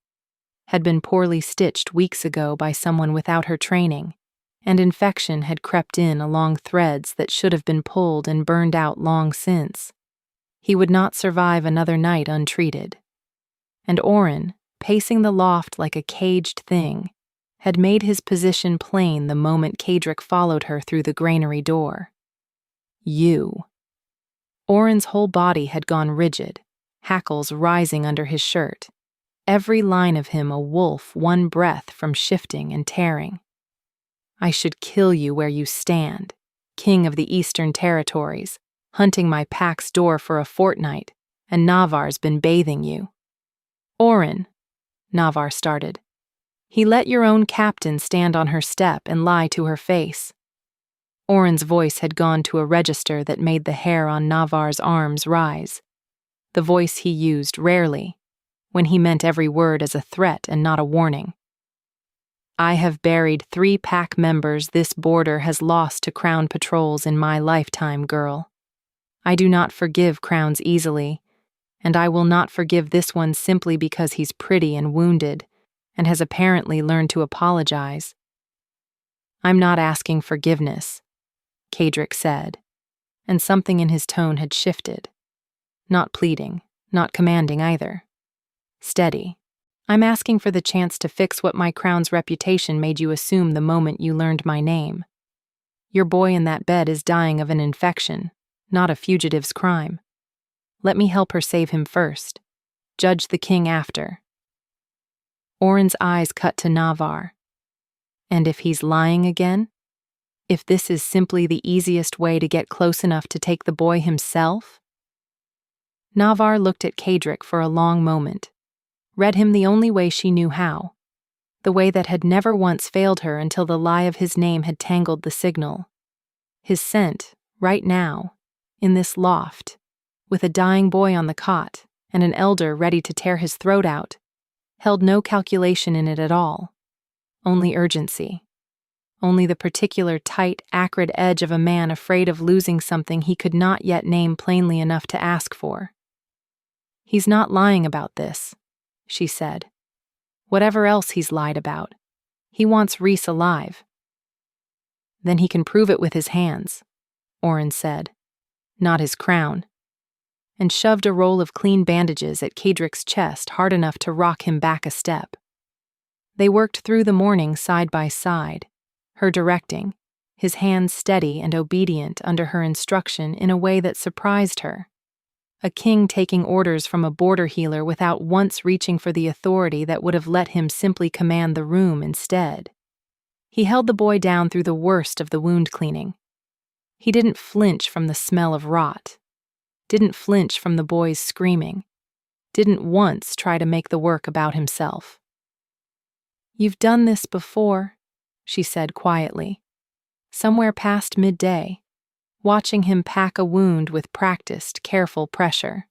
Speaker 1: had been poorly stitched weeks ago by someone without her training, and infection had crept in along threads that should have been pulled and burned out long since. He would not survive another night untreated. And Oren, pacing the loft like a caged thing, had made his position plain the moment Kadric followed her through the granary door. You. Oren's whole body had gone rigid, hackles rising under his shirt, every line of him a wolf one breath from shifting and tearing. I should kill you where you stand, king of the Eastern Territories, hunting my pack's door for a fortnight, and Navar's been bathing you. Oren, Navar started. He let your own captain stand on her step and lie to her face. Oren's voice had gone to a register that made the hair on Navar's arms rise. The voice he used rarely, when he meant every word as a threat and not a warning. I have buried 3 pack members this border has lost to Crown patrols in my lifetime, girl. I do not forgive crowns easily, and I will not forgive this one simply because he's pretty and wounded, and has apparently learned to apologize. I'm not asking forgiveness, Kadric said, and something in his tone had shifted. Not pleading, not commanding either. Steady. I'm asking for the chance to fix what my crown's reputation made you assume the moment you learned my name. Your boy in that bed is dying of an infection, not a fugitive's crime. Let me help her save him first. Judge the king after. Oren's eyes cut to Navar. And if he's lying again? If this is simply the easiest way to get close enough to take the boy himself? Navar looked at Kadric for a long moment, read him the only way she knew how, the way that had never once failed her until the lie of his name had tangled the signal. His scent, right now, in this loft, with a dying boy on the cot and an elder ready to tear his throat out, held no calculation in it at all, only urgency, only the particular tight, acrid edge of a man afraid of losing something he could not yet name plainly enough to ask for. He's not lying about this, she said. Whatever else he's lied about, he wants Rhys alive. Then he can prove it with his hands, Oren said, not his crown, and shoved a roll of clean bandages at Kadric's chest hard enough to rock him back a step. They worked through the morning side by side, her directing, his hands steady and obedient under her instruction in a way that surprised her. A king taking orders from a border healer without once reaching for the authority that would have let him simply command the room instead. He held the boy down through the worst of the wound cleaning. He didn't flinch from the smell of rot, didn't flinch from the boy's screaming, didn't once try to make the work about himself. You've done this before, she said quietly, somewhere past midday, watching him pack a wound with practiced, careful pressure.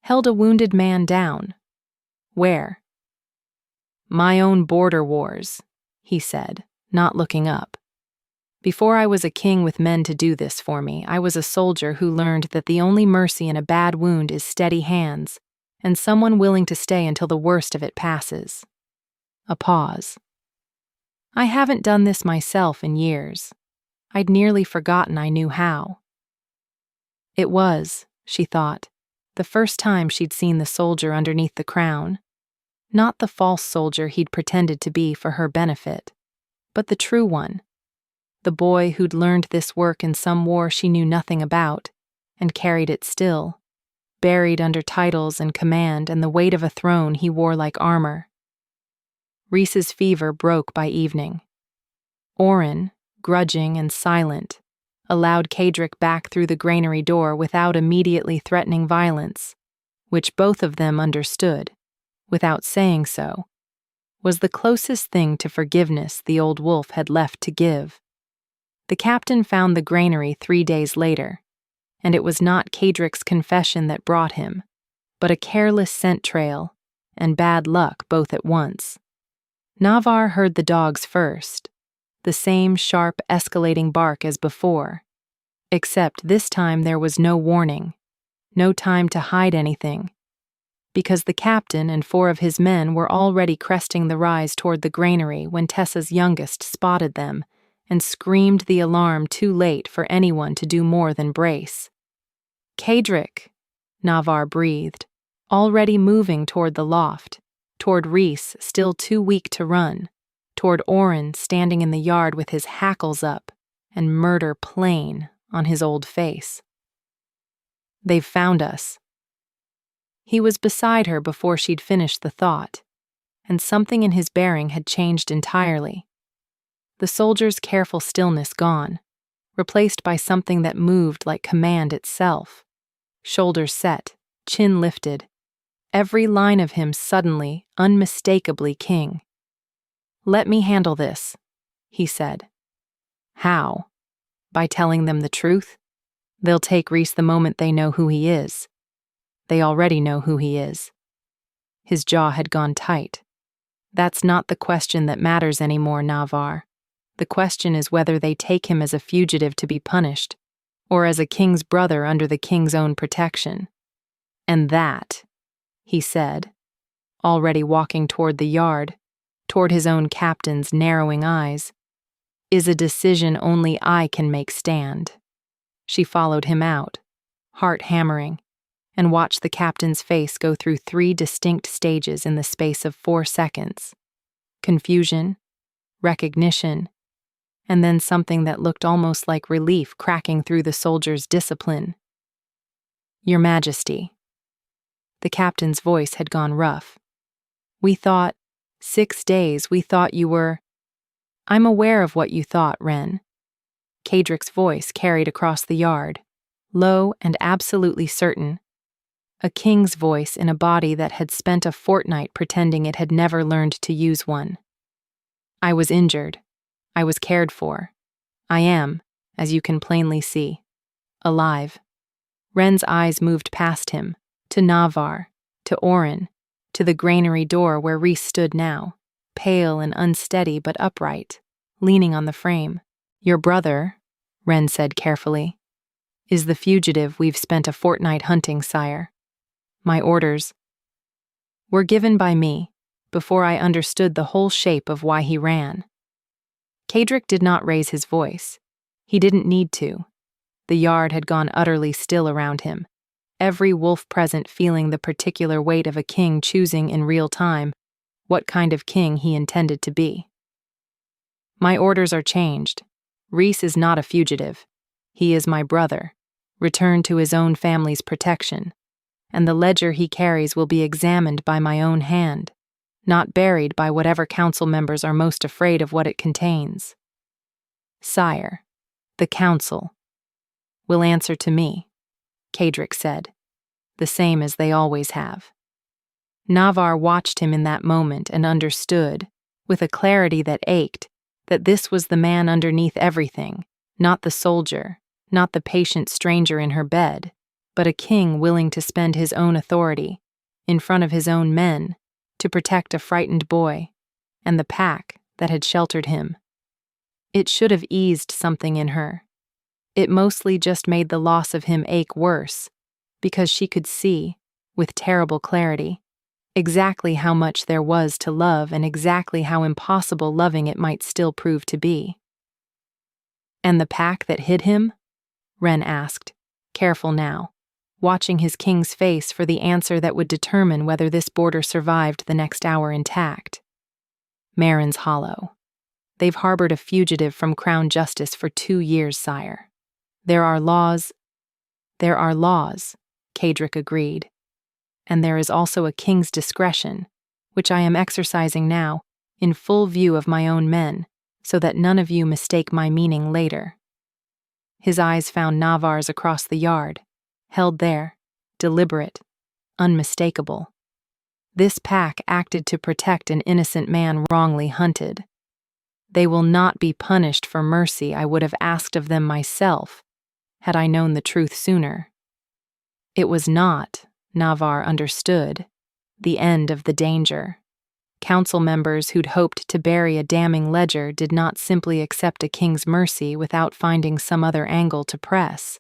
Speaker 1: Held a wounded man down. Where? My own border wars, he said, not looking up. Before I was a king with men to do this for me, I was a soldier who learned that the only mercy in a bad wound is steady hands, and someone willing to stay until the worst of it passes. A pause. I haven't done this myself in years. I'd nearly forgotten I knew how. It was, she thought, the first time she'd seen the soldier underneath the crown. Not the false soldier he'd pretended to be for her benefit, but the true one. The boy who'd learned this work in some war she knew nothing about, and carried it still, buried under titles and command and the weight of a throne he wore like armor. Rhys's fever broke by evening. Oren, grudging and silent, allowed Kadric back through the granary door without immediately threatening violence, which both of them understood, without saying so, was the closest thing to forgiveness the old wolf had left to give. The captain found the granary 3 days later, and it was not Kadric's confession that brought him, but a careless scent trail and bad luck both at once. Navar heard the dogs first, the same sharp, escalating bark as before, except this time there was no warning, no time to hide anything, because the captain and 4 of his men were already cresting the rise toward the granary when Tessa's youngest spotted them and screamed the alarm too late for anyone to do more than brace. Kadric, Navarre breathed, already moving toward the loft, toward Reese, still too weak to run, toward Oren standing in the yard with his hackles up and murder plain on his old face. "They've found us." He was beside her before she'd finished the thought, and something in his bearing had changed entirely. The soldier's careful stillness gone, replaced by something that moved like command itself. Shoulders set, chin lifted, every line of him suddenly, unmistakably king. "Let me handle this," he said. "How? By telling them the truth? They'll take Reese the moment they know who he is. They already know who he is." His jaw had gone tight. "That's not the question that matters anymore, Navarre. The question is whether they take him as a fugitive to be punished, or as a king's brother under the king's own protection. And that," he said, already walking toward the yard, toward his own captain's narrowing eyes, "is a decision only I can make stand." She followed him out, heart hammering, and watched the captain's face go through 3 distinct stages in the space of 4 seconds. Confusion, recognition, and then something that looked almost like relief cracking through the soldier's discipline. "Your Majesty." The captain's voice had gone rough. "We thought, 6 days, we thought you were—" "I'm aware of what you thought, Wren." Cadrick's voice carried across the yard, low and absolutely certain. A king's voice in a body that had spent a fortnight pretending it had never learned to use one. "I was injured. I was cared for. I am, as you can plainly see, alive." Wren's eyes moved past him, to Navarre, to Oren, to the granary door where Reese stood now, pale and unsteady but upright, leaning on the frame. "Your brother," Wren said carefully, "is the fugitive we've spent a fortnight hunting, sire. My orders were given by me before I understood the whole shape of why he ran." Cadrick did not raise his voice. He didn't need to. The yard had gone utterly still around him, every wolf present feeling the particular weight of a king choosing in real time what kind of king he intended to be. "My orders are changed. Reese is not a fugitive. He is my brother, returned to his own family's protection, and the ledger he carries will be examined by my own hand, not buried by whatever council members are most afraid of what it contains. Sire, the council will answer to me," Cadrick said, "the same as they always have." Navarre watched him in that moment and understood, with a clarity that ached, that this was the man underneath everything, not the soldier, not the patient stranger in her bed, but a king willing to spend his own authority, in front of his own men, to protect a frightened boy, and the pack that had sheltered him. It should have eased something in her. It mostly just made the loss of him ache worse, because she could see, with terrible clarity, exactly how much there was to love and exactly how impossible loving it might still prove to be. "And the pack that hid him?" Wren asked, careful now, watching his king's face for the answer that would determine whether this border survived the next hour intact. "Marin's Hollow. They've harbored a fugitive from Crown Justice for 2 years, sire. There are laws," Cadrick agreed. "And there is also a king's discretion, which I am exercising now, in full view of my own men, so that none of you mistake my meaning later." His eyes found Navarre's across the yard, held there, deliberate, unmistakable. This pack acted to protect an innocent man wrongly hunted. They will not be punished for mercy I would have asked of them myself, had I known the truth sooner. It was not, Navarre understood, the end of the danger. Council members who'd hoped to bury a damning ledger did not simply accept a king's mercy without finding some other angle to press.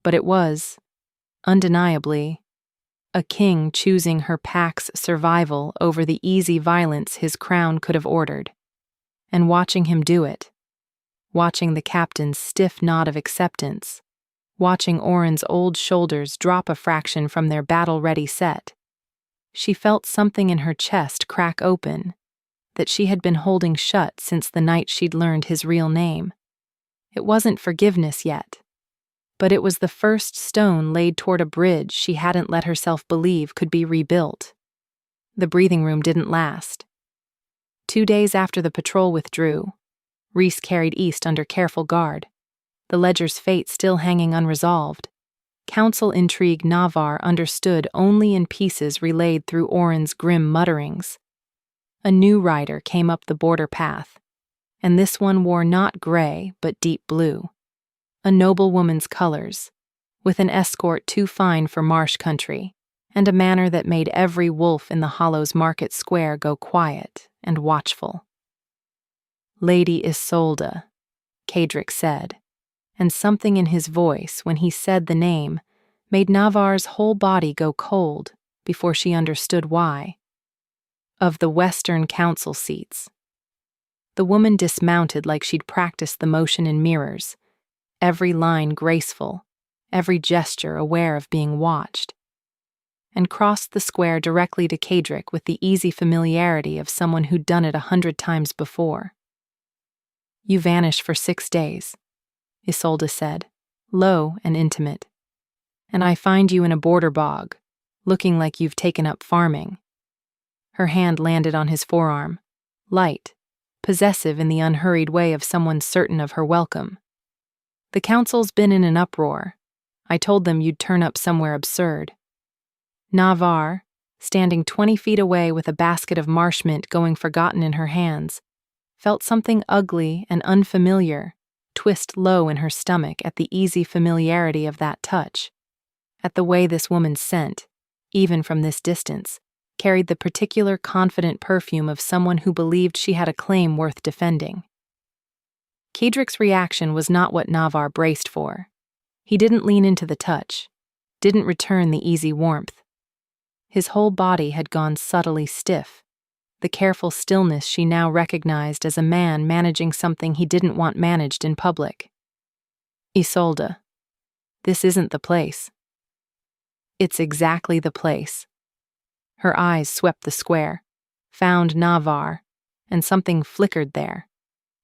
Speaker 1: But it was, undeniably, a king choosing her pack's survival over the easy violence his crown could have ordered. And watching him do it, watching the captain's stiff nod of acceptance, watching Oren's old shoulders drop a fraction from their battle-ready set. She felt something in her chest crack open, that she had been holding shut since the night she'd learned his real name. It wasn't forgiveness yet, but it was the first stone laid toward a bridge she hadn't let herself believe could be rebuilt. The breathing room didn't last. 2 days after the patrol withdrew, Reese carried east under careful guard, the ledger's fate still hanging unresolved. Council intrigue Navar understood only in pieces relayed through Oren's grim mutterings. A new rider came up the border path, and this one wore not gray but deep blue. A noblewoman's colors, with an escort too fine for marsh country, and a manner that made every wolf in the Hollow's market square go quiet and watchful. "Lady Isolde," Kadric said, and something in his voice when he said the name made Navar's whole body go cold before she understood why. "Of the Western Council seats." The woman dismounted like she'd practiced the motion in mirrors, every line graceful, every gesture aware of being watched, and crossed the square directly to Kadric with the easy familiarity of someone who'd done it 100 times before. "You vanish for 6 days," Isolde said, low and intimate, "and I find you in a border bog, looking like you've taken up farming." Her hand landed on his forearm, light, possessive in the unhurried way of someone certain of her welcome. "The council's been in an uproar. I told them you'd turn up somewhere absurd." Navar, standing 20 feet away with a basket of marsh mint going forgotten in her hands, felt something ugly and unfamiliar twist low in her stomach at the easy familiarity of that touch, at the way this woman's scent, even from this distance, carried the particular confident perfume of someone who believed she had a claim worth defending. Kadric's reaction was not what Navar braced for. He didn't lean into the touch, didn't return the easy warmth. His whole body had gone subtly stiff, the careful stillness she now recognized as a man managing something he didn't want managed in public. "Isolde, this isn't the place." "It's exactly the place." Her eyes swept the square, found Navar, and something flickered there.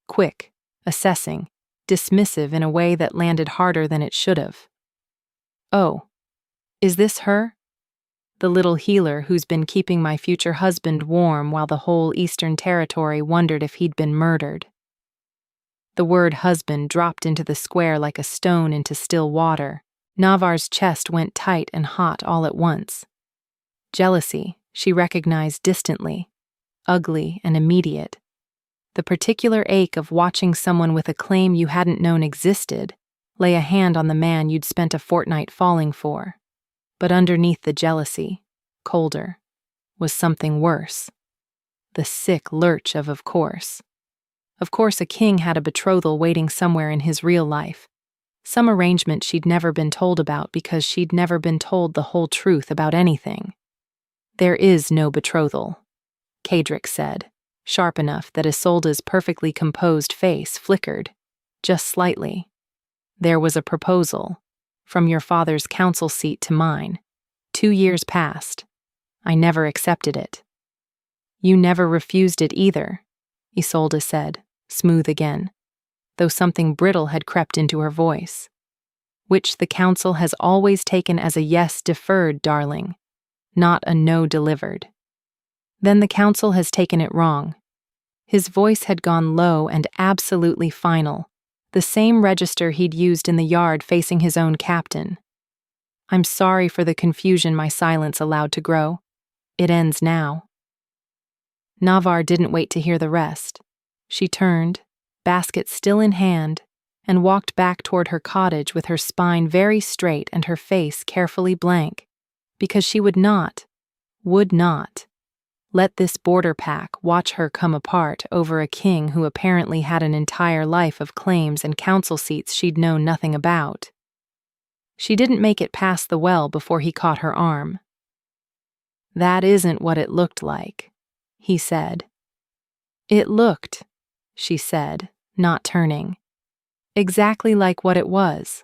Speaker 1: Quick, assessing, dismissive in a way that landed harder than it should have. "Oh, is this her? The little healer who's been keeping my future husband warm while the whole Eastern Territory wondered if he'd been murdered." The word husband dropped into the square like a stone into still water. Navar's chest went tight and hot all at once. Jealousy, she recognized distantly, ugly and immediate. The particular ache of watching someone with a claim you hadn't known existed lay a hand on the man you'd spent a fortnight falling for. But underneath the jealousy, colder, was something worse. The sick lurch of course. Of course a king had a betrothal waiting somewhere in his real life. Some arrangement she'd never been told about because she'd never been told the whole truth about anything. "There is no betrothal," Kadric said, sharp enough that Isolde's perfectly composed face flickered, just slightly. "There was a proposal, from your father's council seat to mine. 2 years passed. I never accepted it." "You never refused it either," Isolde said, smooth again, though something brittle had crept into her voice. "Which the council has always taken as a yes deferred, darling, not a no delivered." "Then the council has taken it wrong." His voice had gone low and absolutely final, the same register he'd used in the yard facing his own captain. "I'm sorry for the confusion my silence allowed to grow. It ends now." Navar didn't wait to hear the rest. She turned, basket still in hand, and walked back toward her cottage with her spine very straight and her face carefully blank, because she would not let this border pack watch her come apart over a king who apparently had an entire life of claims and council seats she'd known nothing about. She didn't make it past the well before he caught her arm. "That isn't what it looked like," he said. "It looked," she said, not turning, "exactly like what it was.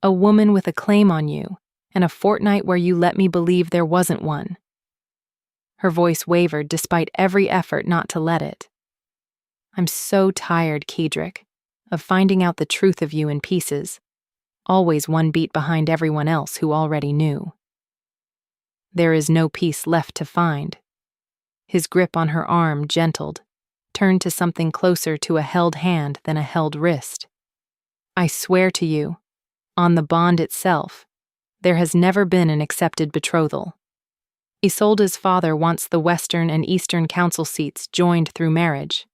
Speaker 1: A woman with a claim on you, and a fortnight where you let me believe there wasn't one." Her voice wavered despite every effort not to let it. "I'm so tired, Kedrick, of finding out the truth of you in pieces, always one beat behind everyone else who already knew." "There is no peace left to find." His grip on her arm gentled, turned to something closer to a held hand than a held wrist. "I swear to you, on the bond itself, there has never been an accepted betrothal. Isolde's father wants the Western and Eastern council seats joined through marriage.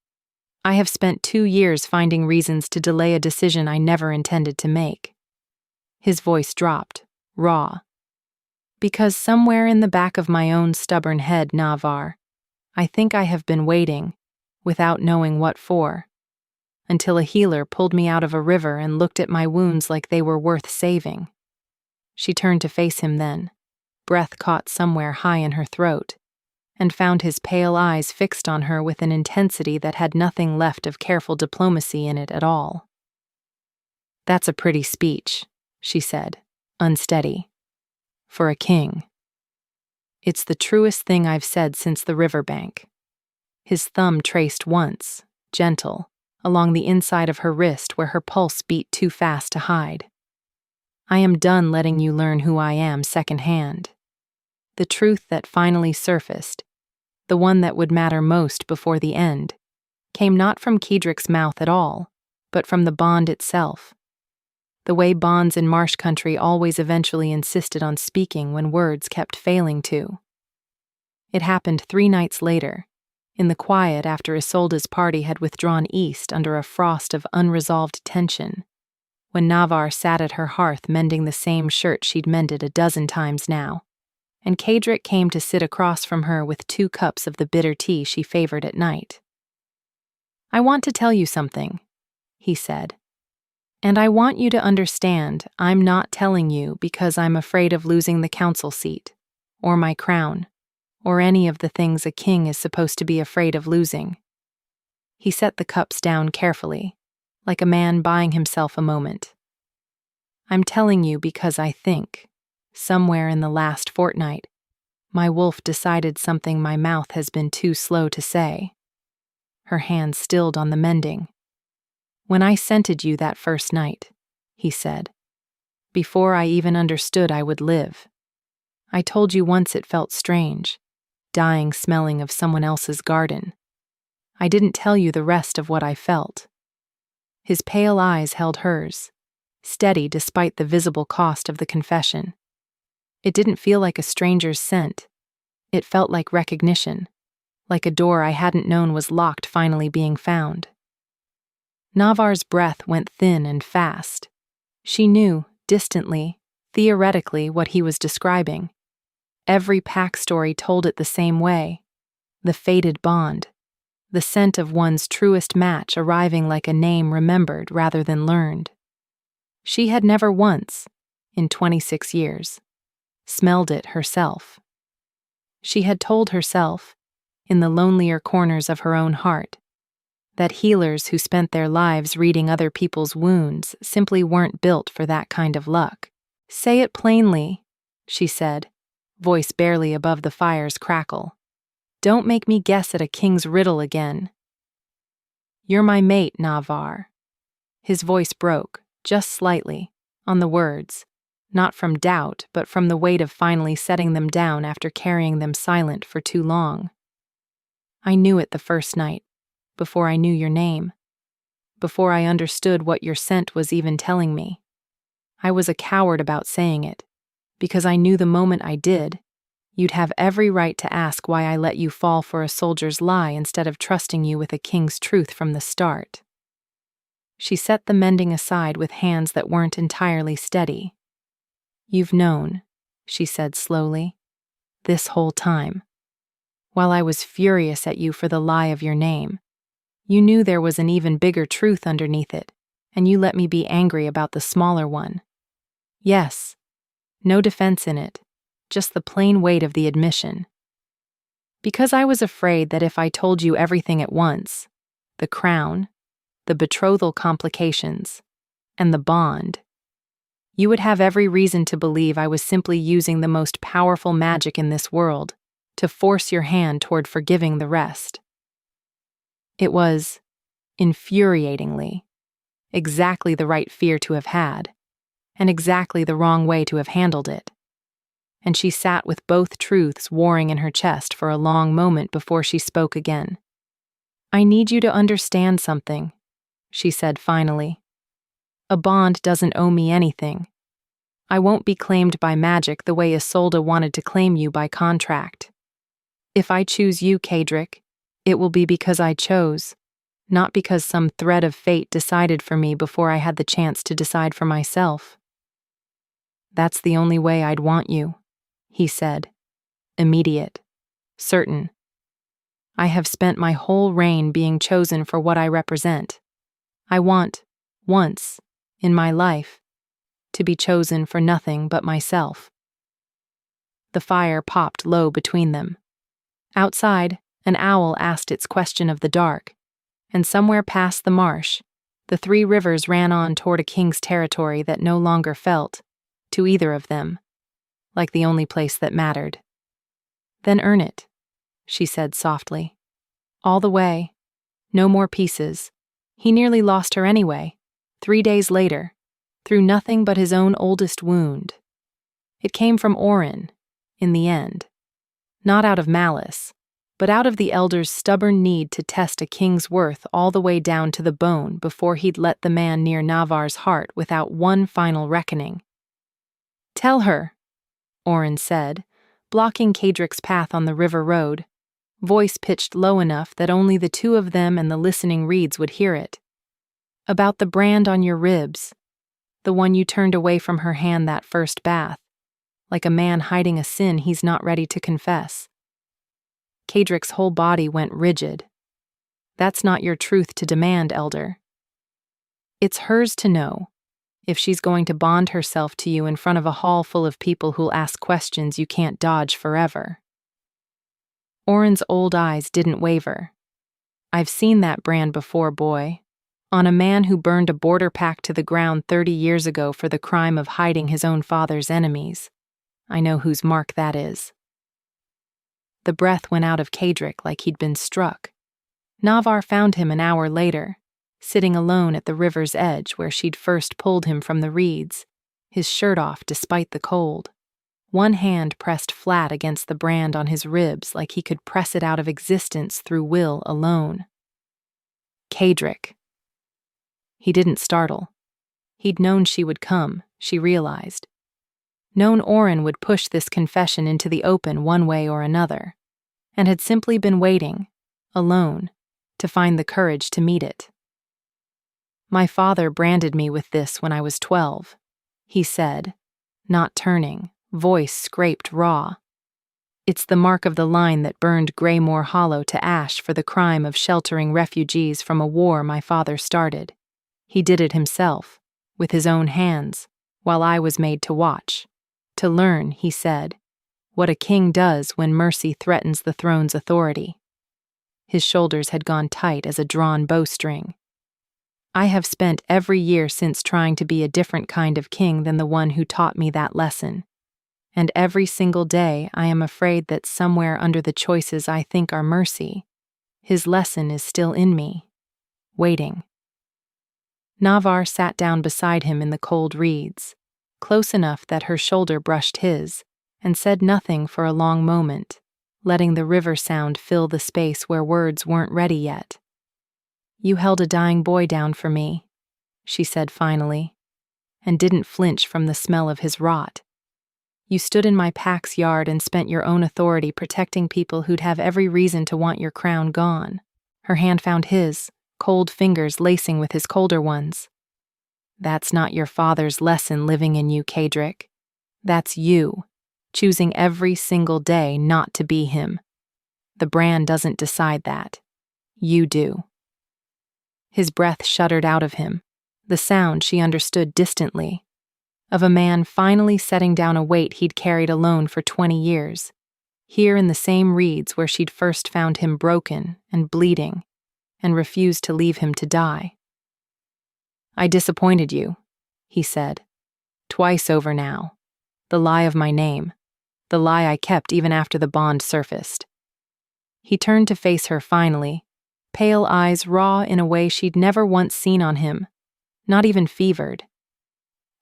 Speaker 1: I have spent 2 years finding reasons to delay a decision I never intended to make." His voice dropped, raw. "Because somewhere in the back of my own stubborn head, Navar, I think I have been waiting, without knowing what for, until a healer pulled me out of a river and looked at my wounds like they were worth saving." She turned to face him then, breath caught somewhere high in her throat, and found his pale eyes fixed on her with an intensity that had nothing left of careful diplomacy in it at all. "That's a pretty speech," she said, unsteady. "For a king." "It's the truest thing I've said since the riverbank." His thumb traced once, gentle, along the inside of her wrist where her pulse beat too fast to hide. "I am done letting you learn who I am secondhand. The truth that finally surfaced, the one that would matter most before the end, came not from Kedrick's mouth at all, but from the bond itself. The way bonds in marsh country always eventually insisted on speaking when words kept failing to. It happened 3 nights later, in the quiet after Isolde's party had withdrawn east under a frost of unresolved tension, when Navar sat at her hearth mending the same shirt she'd mended a dozen times now, and Kedrick came to sit across from her with 2 cups of the bitter tea she favored at night. "I want to tell you something," he said. "And I want you to understand I'm not telling you because I'm afraid of losing the council seat, or my crown, or any of the things a king is supposed to be afraid of losing." He set the cups down carefully, like a man buying himself a moment. "I'm telling you because I think, somewhere in the last fortnight, my wolf decided something my mouth has been too slow to say." Her hand stilled on the mending. "When I scented you that first night," he said, "before I even understood I would live, I told you once it felt strange, dying smelling of someone else's garden. I didn't tell you the rest of what I felt." His pale eyes held hers, steady despite the visible cost of the confession. It didn't feel like a stranger's scent. It felt like recognition, like a door I hadn't known was locked finally being found. Navar's breath went thin and fast. She knew, distantly, theoretically, what he was describing. Every pack story told it the same way. The fated bond. The scent of one's truest match arriving like a name remembered rather than learned. She had never once, in 26 years, smelled it herself. She had told herself, in the lonelier corners of her own heart, that healers who spent their lives reading other people's wounds simply weren't built for that kind of luck. "Say it plainly," she said, voice barely above the fire's crackle. "Don't make me guess at a king's riddle again." "You're my mate, Navar." His voice broke, just slightly, on the words, not from doubt but from the weight of finally setting them down after carrying them silent for too long. "I knew it the first night, before I knew your name, before I understood what your scent was even telling me. I was a coward about saying it, because I knew the moment I did, you'd have every right to ask why I let you fall for a soldier's lie instead of trusting you with a king's truth from the start." She set the mending aside with hands that weren't entirely steady. "You've known," she said slowly, "this whole time. While I was furious at you for the lie of your name, you knew there was an even bigger truth underneath it, and you let me be angry about the smaller one. Yes, no defense in it, just the plain weight of the admission. Because I was afraid that if I told you everything at once, the crown, the betrothal complications, and the bond, You would have every reason to believe I was simply using the most powerful magic in this world to force your hand toward forgiving the rest. It was, infuriatingly, exactly the right fear to have had, and exactly the wrong way to have handled it. And she sat with both truths warring in her chest for a long moment before she spoke again. I need you to understand something, she said finally. A bond doesn't owe me anything. I won't be claimed by magic the way Isolde wanted to claim you by contract. If I choose you, Cedric, it will be because I chose, not because some thread of fate decided for me before I had the chance to decide for myself. That's the only way I'd want you, he said, immediate, certain. I have spent my whole reign being chosen for what I represent. I want, once, in my life, to be chosen for nothing but myself. The fire popped low between them. Outside, an owl asked its question of the dark, and somewhere past the marsh, the three rivers ran on toward a king's territory that no longer felt, to either of them, like the only place that mattered. Then earn it, she said softly. All the way. No more pieces. He nearly lost her anyway, 3 days later, through nothing but his own oldest wound. It came from Orin, in the end. Not out of malice, but out of the elder's stubborn need to test a king's worth all the way down to the bone before he'd let the man near Navarre's heart without one final reckoning. Tell her, Orin said, blocking Cedric's path on the river road, voice pitched low enough that only the two of them and the listening reeds would hear it. About the brand on your ribs, the one you turned away from her hand that first bath, like a man hiding a sin he's not ready to confess. Cedric's whole body went rigid. That's not your truth to demand, Elder. It's hers to know, if she's going to bond herself to you in front of a hall full of people who'll ask questions you can't dodge forever. Orin's old eyes didn't waver. I've seen that brand before, boy. On a man who burned a border pact to the ground 30 years ago for the crime of hiding his own father's enemies. I know whose mark that is. The breath went out of Cedric like he'd been struck. Navarre found him an hour later, sitting alone at the river's edge where she'd first pulled him from the reeds, his shirt off despite the cold. One hand pressed flat against the brand on his ribs like he could press it out of existence through will alone. Cedric. He didn't startle. He'd known she would come, she realized. Known Orin would push this confession into the open one way or another, and had simply been waiting, alone, to find the courage to meet it. My father branded me with this when I was 12, he said, not turning, voice scraped raw. It's the mark of the line that burned Greymore Hollow to ash for the crime of sheltering refugees from a war my father started. He did it himself, with his own hands, while I was made to watch. To learn, he said, what a king does when mercy threatens the throne's authority. His shoulders had gone tight as a drawn bowstring. I have spent every year since trying to be a different kind of king than the one who taught me that lesson. And every single day I am afraid that somewhere under the choices I think are mercy, his lesson is still in me, waiting. Navarre sat down beside him in the cold reeds, close enough that her shoulder brushed his, and said nothing for a long moment, letting the river sound fill the space where words weren't ready yet. You held a dying boy down for me, she said finally, and didn't flinch from the smell of his rot. You stood in my pack's yard and spent your own authority protecting people who'd have every reason to want your crown gone. Her hand found his, cold fingers lacing with his colder ones. That's not your father's lesson living in you, Cedric. That's you, choosing every single day not to be him. The brand doesn't decide that. You do. His breath shuddered out of him, the sound she understood distantly, of a man finally setting down a weight he'd carried alone for 20 years, here in the same reeds where she'd first found him broken and bleeding, and refused to leave him to die. I disappointed you, he said. Twice over now. The lie of my name. The lie I kept even after the bond surfaced. He turned to face her finally, pale eyes raw in a way she'd never once seen on him, not even fevered.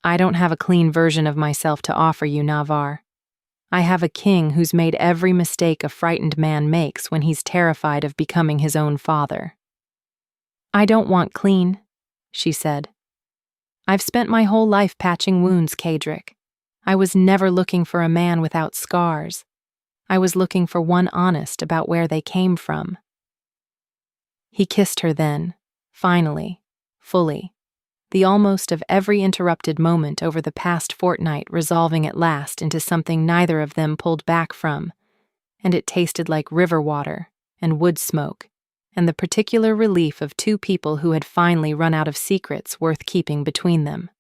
Speaker 1: I don't have a clean version of myself to offer you, Navar. I have a king who's made every mistake a frightened man makes when he's terrified of becoming his own father. I don't want clean, she said. I've spent my whole life patching wounds, Kadric. I was never looking for a man without scars. I was looking for one honest about where they came from. He kissed her then, finally, fully, the almost of every interrupted moment over the past fortnight resolving at last into something neither of them pulled back from, and it tasted like river water and wood smoke, and the particular relief of two people who had finally run out of secrets worth keeping between them.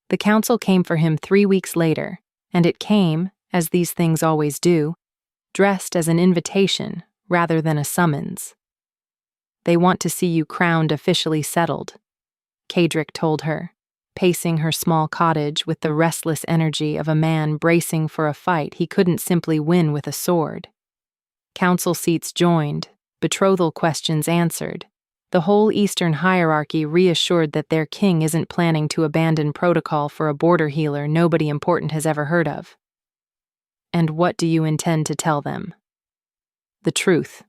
Speaker 1: The council came for him 3 weeks later, and it came, as these things always do, dressed as an invitation rather than a summons. They want to see you crowned officially settled, Kadric told her, pacing her small cottage with the restless energy of a man bracing for a fight he couldn't simply win with a sword. Council seats joined, betrothal questions answered, the whole Eastern hierarchy reassured that their king isn't planning to abandon protocol for a border healer nobody important has ever heard of. And what do you intend to tell them? The truth.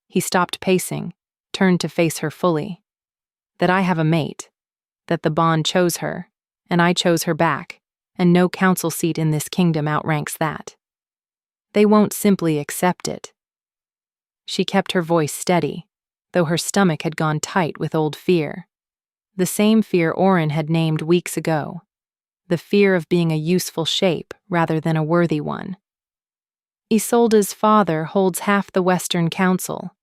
Speaker 1: He stopped pacing, turned to face her fully. That I have a mate, that the bond chose her, and I chose her back, and no council seat in this kingdom outranks that. They won't simply accept it. She kept her voice steady, though her stomach had gone tight with old fear. The same fear Oren had named weeks ago. The fear of being a useful shape rather than a worthy one. Isolde's father holds half the Western Council.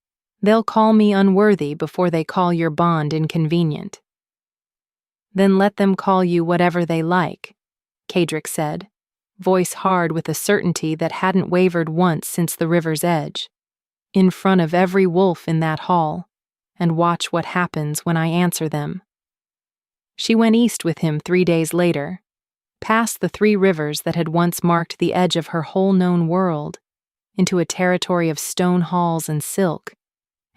Speaker 1: They'll call me unworthy before they call your bond inconvenient. Then let them call you whatever they like, Kadric said, voice hard with a certainty that hadn't wavered once since the river's edge. In front of every wolf in that hall, and watch what happens when I answer them. She went east with him 3 days later, past the 3 rivers that had once marked the edge of her whole known world, into a territory of stone halls and silk,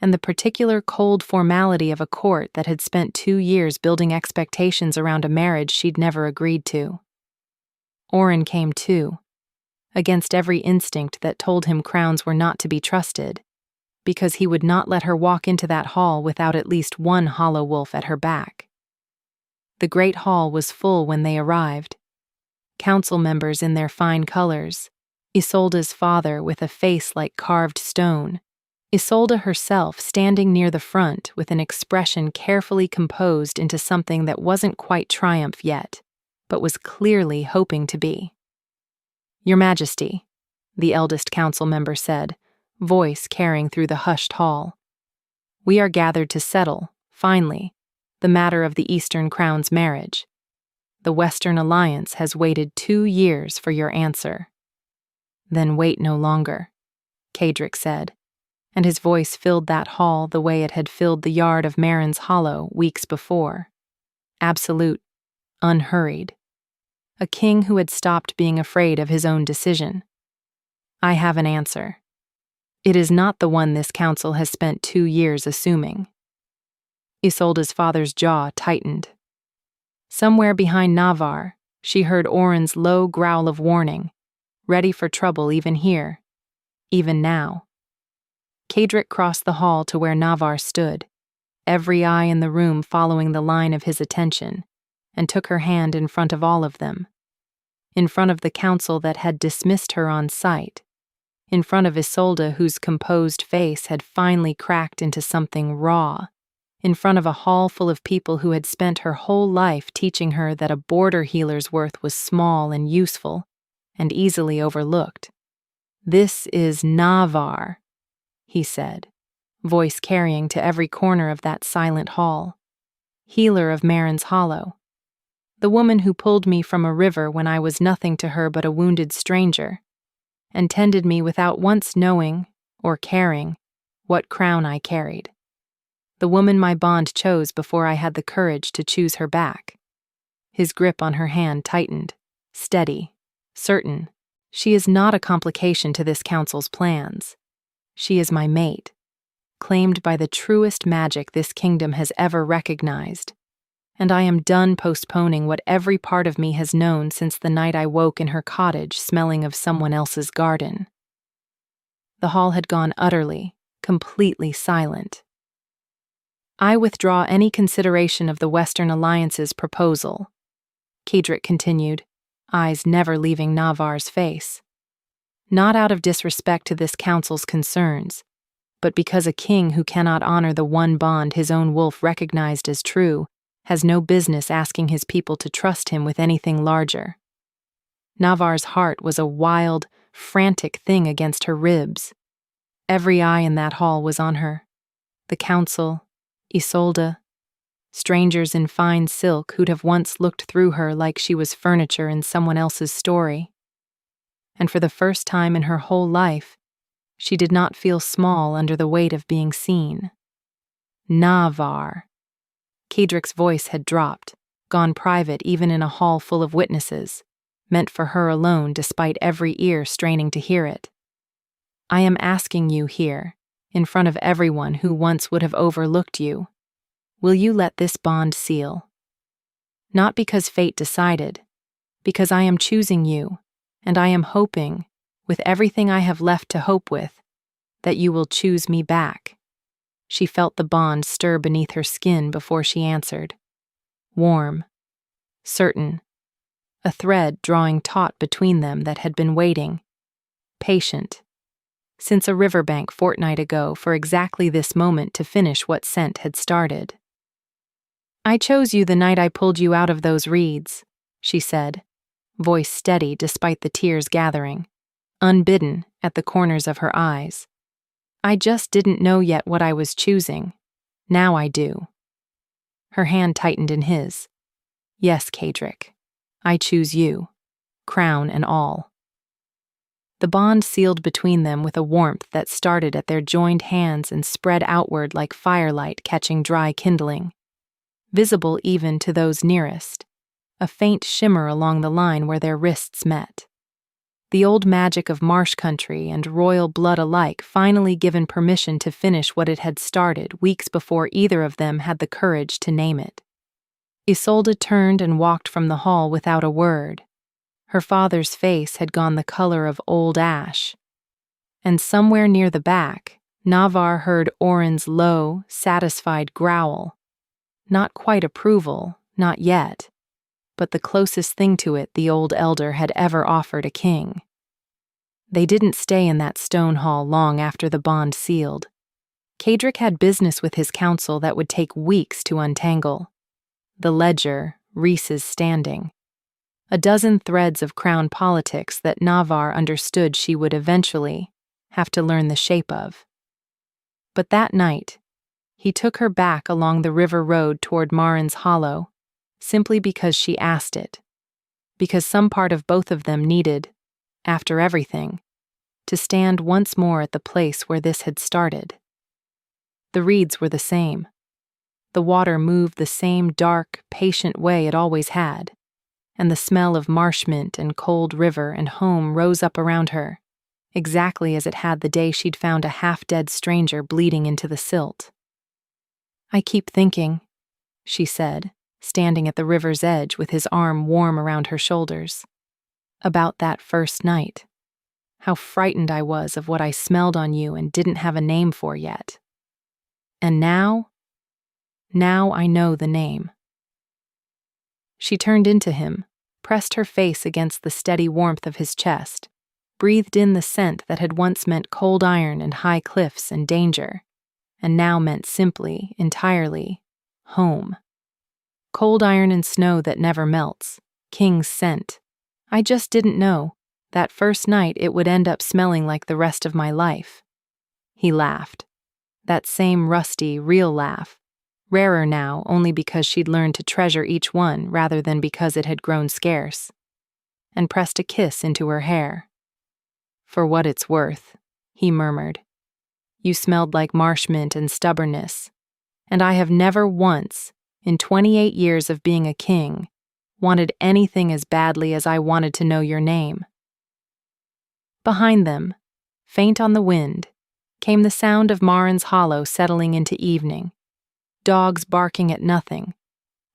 Speaker 1: and the particular cold formality of a court that had spent 2 years building expectations around a marriage she'd never agreed to. Oren came too, against every instinct that told him crowns were not to be trusted, because he would not let her walk into that hall without at least one hollow wolf at her back. The great hall was full when they arrived. Council members in their fine colors, Isolde's father with a face like carved stone, Isolde herself standing near the front with an expression carefully composed into something that wasn't quite triumph yet, but was clearly hoping to be. Your Majesty, the eldest council member said, voice carrying through the hushed hall. We are gathered to settle, finally, the matter of the Eastern Crown's marriage. The Western Alliance has waited 2 years for your answer. Then wait no longer, Kadric said, and his voice filled that hall the way it had filled the yard of Marin's Hollow weeks before. Absolute, unhurried. A king who had stopped being afraid of his own decision. I have an answer. It is not the one this council has spent 2 years assuming. Isolde's father's jaw tightened. Somewhere behind Navar, she heard Oren's low growl of warning, ready for trouble even here, even now. Kadric crossed the hall to where Navar stood, every eye in the room following the line of his attention, and took her hand in front of all of them. In front of the council that had dismissed her on sight, in front of Isolde whose composed face had finally cracked into something raw, in front of a hall full of people who had spent her whole life teaching her that a border healer's worth was small and useful, and easily overlooked. This is Navar, he said, voice carrying to every corner of that silent hall. Healer of Marin's Hollow. The woman who pulled me from a river when I was nothing to her but a wounded stranger, and tended me without once knowing, or caring, what crown I carried. The woman my bond chose before I had the courage to choose her back. His grip on her hand tightened, steady, certain. She is not a complication to this council's plans. She is my mate, claimed by the truest magic this kingdom has ever recognized. And I am done postponing what every part of me has known since the night I woke in her cottage smelling of someone else's garden. The hall had gone utterly, completely silent. I withdraw any consideration of the Western Alliance's proposal, Kedrick continued, eyes never leaving Navar's face. Not out of disrespect to this council's concerns, but because a king who cannot honor the one bond his own wolf recognized as true has no business asking his people to trust him with anything larger. Navar's heart was a wild, frantic thing against her ribs. Every eye in that hall was on her. The council, Isolde, strangers in fine silk who'd have once looked through her like she was furniture in someone else's story. And for the first time in her whole life, she did not feel small under the weight of being seen. Navar. Kedrick's voice had dropped, gone private even in a hall full of witnesses, meant for her alone despite every ear straining to hear it. I am asking you here, in front of everyone who once would have overlooked you, will you let this bond seal? Not because fate decided, because I am choosing you, and I am hoping, with everything I have left to hope with, that you will choose me back. She felt the bond stir beneath her skin before she answered. Warm, certain, a thread drawing taut between them that had been waiting, patient, since a riverbank fortnight ago for exactly this moment to finish what scent had started. I chose you the night I pulled you out of those reeds, she said, voice steady despite the tears gathering, unbidden at the corners of her eyes. I just didn't know yet what I was choosing. Now I do. Her hand tightened in his. Yes, Kedrick, I choose you, crown and all. The bond sealed between them with a warmth that started at their joined hands and spread outward like firelight catching dry kindling. Visible even to those nearest, a faint shimmer along the line where their wrists met. The old magic of marsh country and royal blood alike finally given permission to finish what it had started weeks before either of them had the courage to name it. Isolde turned and walked from the hall without a word. Her father's face had gone the color of old ash. And somewhere near the back, Navar heard Oren's low, satisfied growl. Not quite approval, not yet, but the closest thing to it the old elder had ever offered a king. They didn't stay in that stone hall long after the bond sealed. Kedrick had business with his council that would take weeks to untangle. The ledger, Rhys's standing. A dozen threads of crown politics that Navar understood she would eventually have to learn the shape of. But that night, he took her back along the river road toward Marin's Hollow, simply because she asked it, because some part of both of them needed, after everything, to stand once more at the place where this had started. The reeds were the same. The water moved the same dark, patient way it always had, and the smell of marsh mint and cold river and home rose up around her, exactly as it had the day she'd found a half-dead stranger bleeding into the silt. I keep thinking, she said, standing at the river's edge with his arm warm around her shoulders, about that first night. How frightened I was of what I smelled on you and didn't have a name for yet. And now I know the name. She turned into him, pressed her face against the steady warmth of his chest, breathed in the scent that had once meant cold iron and high cliffs and danger, and now meant simply, entirely, home. Cold iron and snow that never melts, king's scent. I just didn't know, that first night it would end up smelling like the rest of my life. He laughed. That same rusty, real laugh, rarer now only because she'd learned to treasure each one rather than because it had grown scarce, and pressed a kiss into her hair. For what it's worth, he murmured. You smelled like marsh mint and stubbornness, and I have never once, in 28 years of being a king, Wanted anything as badly as I wanted to know your name." Behind them, faint on the wind, came the sound of Marin's Hollow settling into evening. Dogs barking at nothing,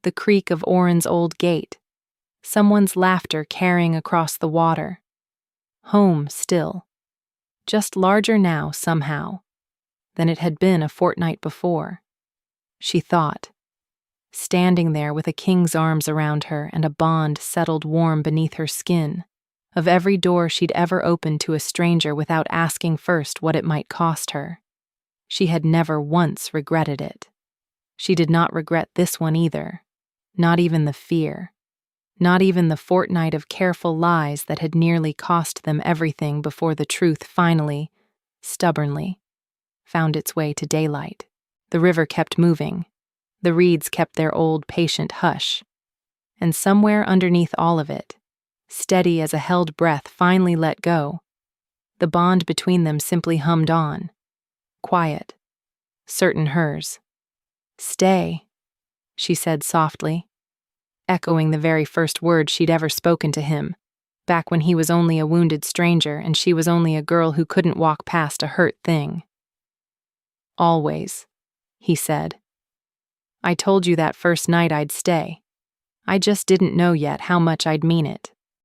Speaker 1: the creak of Oren's old gate, someone's laughter carrying across the water. Home still, just larger now somehow than it had been a fortnight before, she thought, standing there with a king's arms around her and a bond settled warm beneath her skin, of every door she'd ever opened to a stranger without asking first what it might cost her. She had never once regretted it. She did not regret this one either, not even the fear, not even the fortnight of careful lies that had nearly cost them everything before the truth finally, stubbornly, found its way to daylight. The river kept moving. The reeds kept their old patient hush. And somewhere underneath all of it, steady as a held breath finally let go, the bond between them simply hummed on, quiet, certain hers. "Stay," she said softly, echoing the very first words she'd ever spoken to him, back when he was only a wounded stranger and she was only a girl who couldn't walk past a hurt thing. "Always," he said. "I told you that first night I'd stay. I just didn't know yet how much I'd mean it."